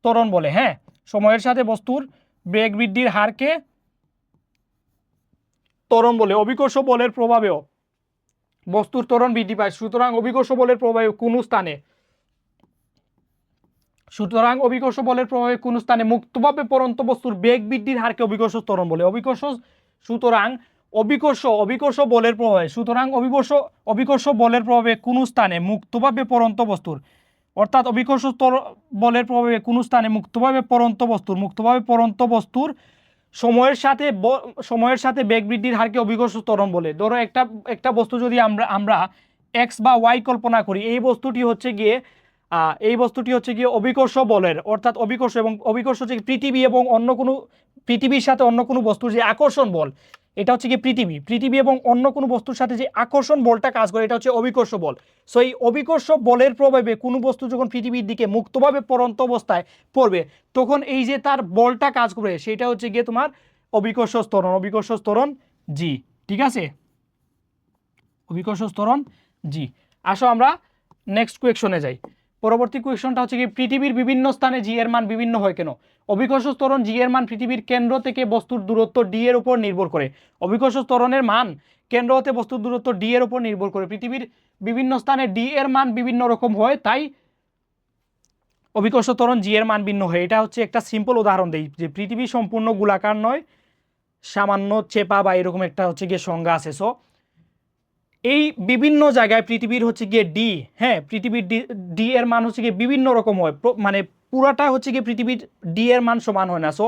ত্বরণ বলে। হ্যাঁ, সময়ের সাথে বস্তুর বেগ বৃদ্ধির হারকে ত্বরণ বলে। অভিকর্ষ বলের প্রভাবেও বস্তুর ত্বরণ বৃদ্ধি পায়। সুতরাং অভিকর্ষ বলের প্রভাবে কোনো স্থানে মুক্তভাবে পরন্ত বস্তুর বেগ বৃদ্ধির হারকে অভিকর্ষ ত্বরণ বলে। অভিকর্ষ বলের প্রভাবে কোনো স্থানে মুক্তভাবে পরন্ত বস্তুর, অর্থাৎ অভিকর্ষ বলের প্রভাবে কোনো স্থানে মুক্তভাবে পরন্ত বস্তুর সময়ের সাথে বেগ বৃদ্ধির হারকে অভিকর্ষ ত্বরণ বলে। ধরো একটা বস্তু যদি আমরা এক্স বা ওয়াই কল্পনা করি, এই বস্তুটি হচ্ছে গিয়ে অভিকর্ষ বলের, অর্থাৎ অভিকর্ষ হচ্ছে পৃথিবীর সাথে অন্য কোনো বস্তুর যে আকর্ষণ বল, এটা হচ্ছে কি পৃথিবী এবং অন্য কোনো বস্তুর সাথে যে আকর্ষণ বলটা কাজ করে, এটা হচ্ছে অভিকর্ষ বল। সো এই অভিকর্ষ বলের প্রভাবে কোনো বস্তু যখন পৃথিবীর দিকে মুক্তভাবে পরন্ত অবস্থায় পড়বে, তখন এই যে তার বলটা কাজ করবে, সেটা হচ্ছে গিয়ে তোমার অভিকর্ষ ত্বরণ জি। ঠিক আছে, অভিকর্ষ ত্বরণ জি। আসো আমরা নেক্সট কোয়েকশনে যাই। পরবর্তী কোয়েকশনটা হচ্ছে কি পৃথিবীর বিভিন্ন স্থানে জি এর মান বিভিন্ন হয় কেন? অভিকর্ষ ত্বরণ জি এর মান পৃথিবীর কেন্দ্র থেকে বস্তুর দূরত্ব ডি এর উপর নির্ভর করে। অভিকর্ষ ত্বরণের মান কেন্দ্র হতে বস্তুর দূরত্ব ডি এর উপর নির্ভর করে। পৃথিবীর বিভিন্ন স্থানে ডি এর মান বিভিন্ন রকম হয়, তাই অভিকর্ষ ত্বরণ জি এর মান ভিন্ন হয়। এটা হচ্ছে একটা সিম্পল উদাহরণ দেই যে পৃথিবী সম্পূর্ণ গোলাকার নয়, সামান্য চেপা বা এরকম একটা হচ্ছে গিয়ে সংজ্ঞা আছে। সো এই বিভিন্ন জায়গায় পৃথিবীর হচ্ছে গিয়ে ডি, হ্যাঁ, পৃথিবীর ডি এর মান হচ্ছে গিয়ে বিভিন্ন রকম হয়, মানে পুরাটা হচ্ছে গিয়ে পৃথিবীর ডি এর মান সমান হয় না। সো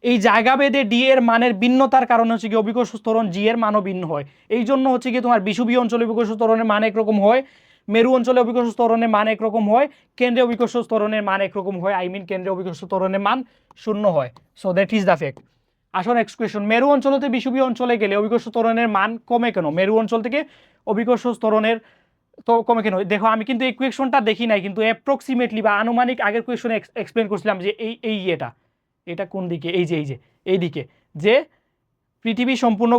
এই জায়গা ভেদে ডি এর মানের ভিন্নতার কারণে হচ্ছে গিয়ে অভিকর্ষ ত্বরণ জি এর মানও ভিন্ন হয়। এই জন্য হচ্ছে গিয়ে তোমার বিষুবীয় অঞ্চলে অভিকর্ষ ত্বরণের মান একরকম হয়, মেরু অঞ্চলে অভিকর্ষ ত্বরণের মান একরকম হয়, কেন্দ্রে অভিকর্ষ ত্বরণের মান একরকম হয়, কেন্দ্রে অভিকর্ষ ত্বরণের মান 0 হয়। So that is the fact. আসো নেক্সট কোয়েশ্চন, মেরু অঞ্চল হতে বিষুবীয় অঞ্চলে গেলে অভিকর্ষ ত্বরণের মান কমে কেন? মেরু অঞ্চল থেকে অভিকর্ষ ত্বরণের তো কমে কেন? দেখো আমি কিন্তু এই কোয়েশনটা দেখি নাই, কিন্তু অ্যাপ্রক্সিমেটলি বা আনুমানিক আগের কোয়েশনে এক্সপ্লেন করছিলাম যে এটা কোন দিকে, এই দিকে যে পৃথিবী সম্পূর্ণ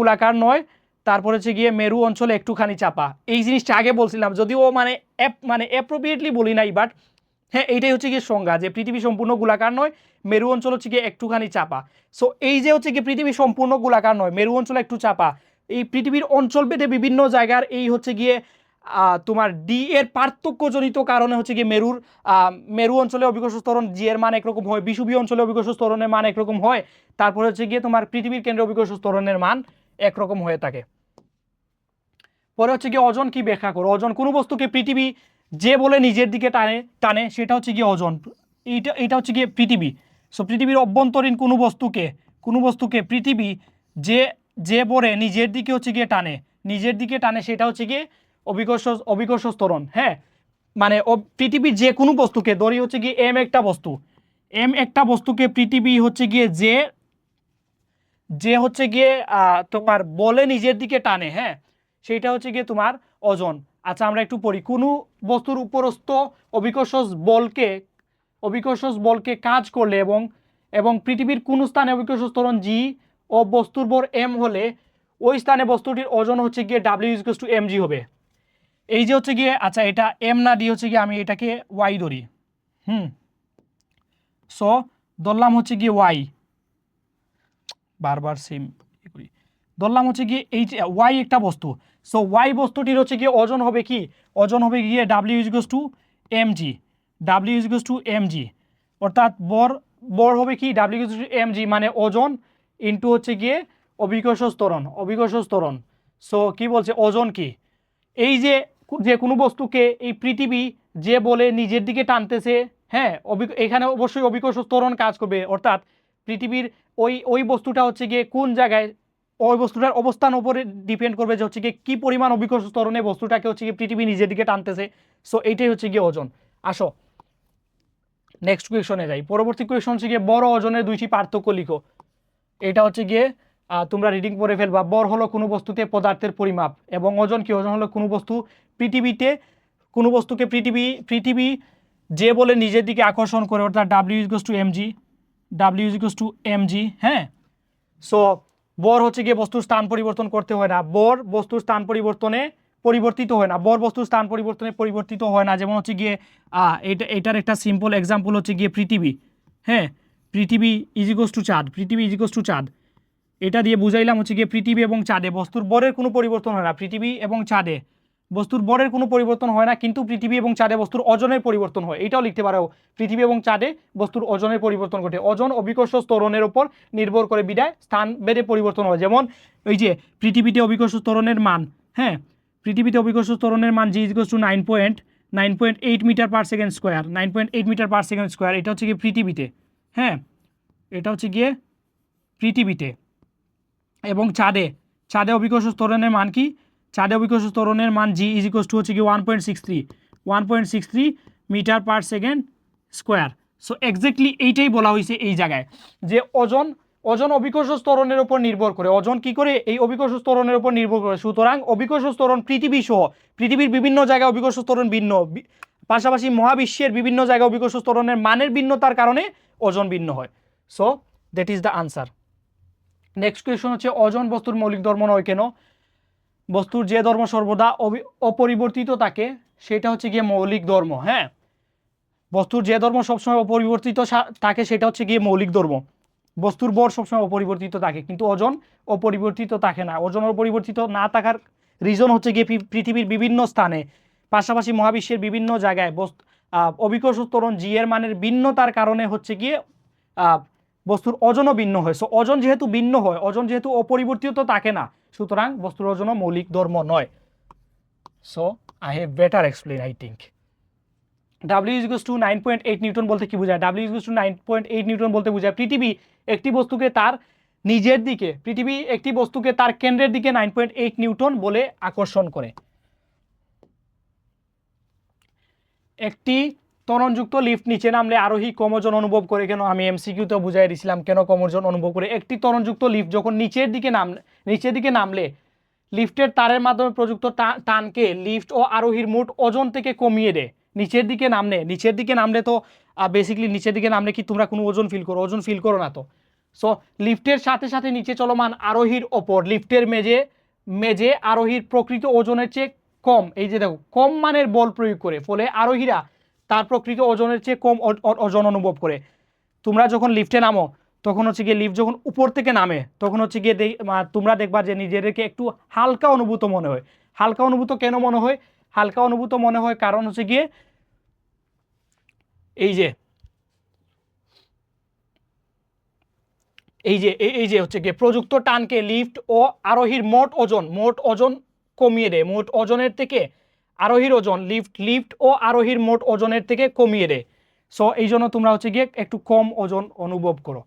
গোলাকার নয়, তারপর হচ্ছে গিয়ে মেরু অঞ্চলে একটুখানি চাপা। এই জিনিসটা আগে বলছিলাম, যদিও মানে অ্যাপ্রোপ্রিয়েটলি বলি নাই, বাট হ্যাঁ এইটাই হচ্ছে গিয়ে সংজ্ঞা যে পৃথিবী সম্পূর্ণ গোলাকার নয়, মেরু অঞ্চল হচ্ছে গিয়ে একটুখানি চাপা। সো এই যে হচ্ছে গিয়ে পৃথিবী সম্পূর্ণ গোলাকার নয়, মেরু অঞ্চল একটু চাপা, এই পৃথিবীর অঞ্চল ভেদে বিভিন্ন জায়গার এই হচ্ছে গিয়ে তোমার ডি এর পার্থক্যজনিত কারণে হচ্ছে গিয়ে মেরু অঞ্চলে অভিকর্ষ ত্বরণ জি এর মান একরকম হয়, বিষুবীয় অঞ্চলে অভিকর্ষ ত্বরণের মান একরকম হয়, তারপরে হচ্ছে গিয়ে তোমার পৃথিবীর কেন্দ্রে অভিকর্ষ ত্বরণের মান একরকম হয়ে থাকে। পরে হচ্ছে গিয়ে ওজন কি ব্যাখ্যা করো? ওজন কোনো বস্তুকে পৃথিবী যে বলে নিজের দিকে টানে সেটা হচ্ছে গিয়ে ওজন। এটা হচ্ছে গিয়ে পৃথিবী। সো পৃথিবীর অভ্যন্তরীণ কোনো বস্তুকে পৃথিবী যে বলে নিজের দিকে হচ্ছে গিয়ে টানে সেটা হচ্ছে গিয়ে অভিকর্ষ ত্বরণ। হ্যাঁ, মানে পৃথিবীর যে কোনো বস্তুকে ধরি হচ্ছে গিয়ে এম একটা বস্তুকে পৃথিবী হচ্ছে গিয়ে যে হচ্ছে গিয়ে তোমার বলে নিজের দিকে টানে, হ্যাঁ, সেইটা হচ্ছে গিয়ে তোমার ওজন। আচ্ছা আমরা একটু পড়ি। কোনো বস্তুর উপরস্থ অভিকর্ষ বলকে কাজ করলে এবং পৃথিবীর কোন স্থানে অভিকর্ষ ত্বরণ জি ও বস্তুর ভর এম হলে ওই স্থানে বস্তুটির ওজন হচ্ছে গিয়ে W=mg হবে। এই যে হচ্ছে গিয়ে, আচ্ছা এটা এম না ডি হচ্ছে গিয়ে আমি এটাকে ওয়াই ধরি, সো ধরলাম হচ্ছে গিয়ে ওয়াই, বারবার সেম করি, ধরলাম হচ্ছে গিয়ে এই যে ওয়াই একটা বস্তু। সো ওয়াই বস্তুটির হচ্ছে গিয়ে ওজন হবে কি? ওজন হবে গিয়ে W=mg। অর্থাৎ বর হবে কি W/mg, মানে ওজন ইন্টু হচ্ছে গিয়ে অভিকর্ষ ত্বরণ। সো কি বলছে, ওজন কি, এই যে যে কোনো বস্তুকে এই পৃথিবী যে বলে নিজের দিকে টানতেছে, হ্যাঁ, এখানে অবশ্যই অভিকর্ষ ত্বরণ কাজ করবে। অর্থাৎ পৃথিবীর ওই বস্তুটা হচ্ছে গিয়ে কোন জায়গায়, ওই বস্তুটার অবস্থান উপরে ডিপেন্ড করবে যে হচ্ছে গিয়ে কী পরিমাণ অভিকর্ষ ত্বরণে বস্তুটাকে হচ্ছে গিয়ে পৃথিবী নিজের দিকে টানতেছে। সো এইটাই হচ্ছে গিয়ে ওজন। আসো নেক্সট কোয়েশনে যাই। পরবর্তী কোয়েশন হচ্ছে গিয়ে বড় ওজনের দুইটি পার্থক্য লিখো। এটা হচ্ছে গিয়ে তোমরা রিডিং করে ফেলবা। বর হলো কোনো বস্তুতে পদার্থের পরিমাপ, এবং ওজন কি, ওজন হলো কোনো বস্তুকে পৃথিবী যে বলে নিজের দিকে আকর্ষণ করে, অর্থাৎ W/mg। হ্যাঁ, সো বর হচ্ছে গিয়ে বস্তুর স্থান পরিবর্তন করতে হয় না, বর বস্তুর স্থান পরিবর্তিত হয় না, বর বস্তুর স্থান পরিবর্তনে পরিবর্তিত হয় না। যেমন হচ্ছে গিয়ে এটার একটা সিম্পল এক্সাম্পল হচ্ছে গিয়ে পৃথিবী। হ্যাঁ, পৃথিবী ইজ ইকুয়ালস টু চাঁদ। এটা দিয়ে বুঝাইলাম হচ্ছে গিয়ে পৃথিবী এবং চাঁদে বস্তুর বরের কোনো পরিবর্তন হয় না। পৃথিবী এবং চাঁদে বস্তুর বরের কোনো পরিবর্তন হয় না, কিন্তু পৃথিবী এবং চাঁদে বস্তুর ওজনের পরিবর্তন হয়। এটাও লিখতে পারো, পৃথিবী এবং চাঁদে বস্তুর ওজনের পরিবর্তন ঘটে। ওজন অভিকর্ষ ত্বরণের উপর নির্ভর করে বিদায় স্থান বেড়ে পরিবর্তন হয়। যেমন ওই যে পৃথিবীতে অভিকর্ষ ত্বরণের মান, হ্যাঁ, পৃথিবীতে অভিকর্ষ ত্বরণের মান G=9.8 metre per second square, 9.8 metre per second square. এটা হচ্ছে গিয়ে পৃথিবীতে, হ্যাঁ, এটা হচ্ছে গিয়ে পৃথিবীতে। এবং চাঁদে অভিকর্ষ ত্বরণের মান কি, চাঁদে অভিকর্ষ ত্বরণের মান G=, হচ্ছে কি 1.63 metre per second square. So exactly এইটাই বলা হয়েছে এই জায়গায়, যে ওজন অভিকর্ষ ত্বরণের উপর নির্ভর করে। ওজন কি করে, এই অভিকর্ষ ত্বরণের উপর নির্ভর করে। সুতরাং অভিকর্ষ ত্বরণ পৃথিবীর বিভিন্ন জায়গায় অভিকর্ষ ত্বরণ ভিন্ন, পাশাপাশি মহাবিশ্বের বিভিন্ন জায়গায় অভিকর্ষ ত্বরণের মানের ভিন্নতার কারণে ওজন ভিন্ন হয়। So that is the answer. Next question হচ্ছে, ওজন বস্তুর মৌলিক ধর্ম নয় কেন? বস্তুর যে ধর্ম সর্বদা অপরিবর্তিত থাকে সেটা হচ্ছে গিয়ে মৌলিক ধর্ম। হ্যাঁ, বস্তুর যে ধর্ম সবসময় অপরিবর্তিত থাকে সেটা হচ্ছে গিয়ে মৌলিক ধর্ম। বস্তুর ভর সবসময় অপরিবর্তিত থাকে, কিন্তু ওজন অপরিবর্তিত থাকে না। ওজন অপরিবর্তিত না থাকার রিজন হচ্ছে গিয়ে পৃথিবীর বিভিন্ন স্থানে, পাশাপাশি মহাবিশ্বের বিভিন্ন জায়গায় অভিকর্ষ ত্বরণ জি এর মানের ভিন্নতার কারণে হচ্ছে গিয়ে বস্তুর ওজনও ভিন্ন হয়। সো ওজন যেহেতু ভিন্ন হয়, ওজন যেহেতু অপরিবর্তিত থাকে না, সুতরাং বস্তুর ওজনও মৌলিক ধর্ম নয়। So I have better explain, I think. W=9.8 Newton বলতে কি বোঝায়? W=9.8 নিউটন বলতে বোঝায় পৃথিবী একটি বস্তুকে তার কেন্দ্রের দিকে 9.8 নিউটন বলে আকর্ষণ করে। একটি ত্বরণযুক্ত লিফট নিচে নামলে আরোহী কম ওজন অনুভব করে কেন? আমি এমসিকিউতে বুঝাই দিয়েছিলাম কেন কম ওজন অনুভব করে। একটি ত্বরণযুক্ত লিফট যখন নিচের দিকে নামলে লিফটের তারের মাধ্যমে প্রযুক্ত টানকে লিফট ও আরোহীর মোট ওজন থেকে কমিয়ে দেয়। নিচের দিকে নামলে তো বেসিক্যালি নিচের দিকে নামলে কি তোমরা কোনো ওজন ফিল করো? ওজন ফিল করো না তো। সো লিফটের সাথে সাথে নিচে চলমান আরোহীর ওপর লিফটের মেজে আরোহীর প্রকৃত ওজনের চেয়ে কম, এই যে দেখো, কম মানের বল প্রয়োগ করে, ফলে আরোহীরা তার প্রকৃত ওজনের চেয়ে কম ওজন অনুভব করে। তোমরা যখন লিফটে নামো তখন হচ্ছে গিয়ে লিফট যখন উপর থেকে নামে তখন হচ্ছে গিয়ে তোমরা দেখবা যে নিজেদেরকে একটু হালকা অনুভূত মনে হয়। হালকা অনুভূত কেন মনে হয়? হালকা অনুভূত মনে হয় কারণ হচ্ছে গিয়ে এই যে হচ্ছে গিয়ে প্রযুক্ত টানকে লিফট ও আরোহীর মোট ওজন কমিয়ে দেয়। মোট ওজনের থেকে আরোহীর ওজন লিফট ও আরোহীর মোট ওজনের থেকে কমিয়ে দেয়। সো এই জন্য তোমরা হচ্ছে গিয়ে একটু কম ওজন অনুভব করো।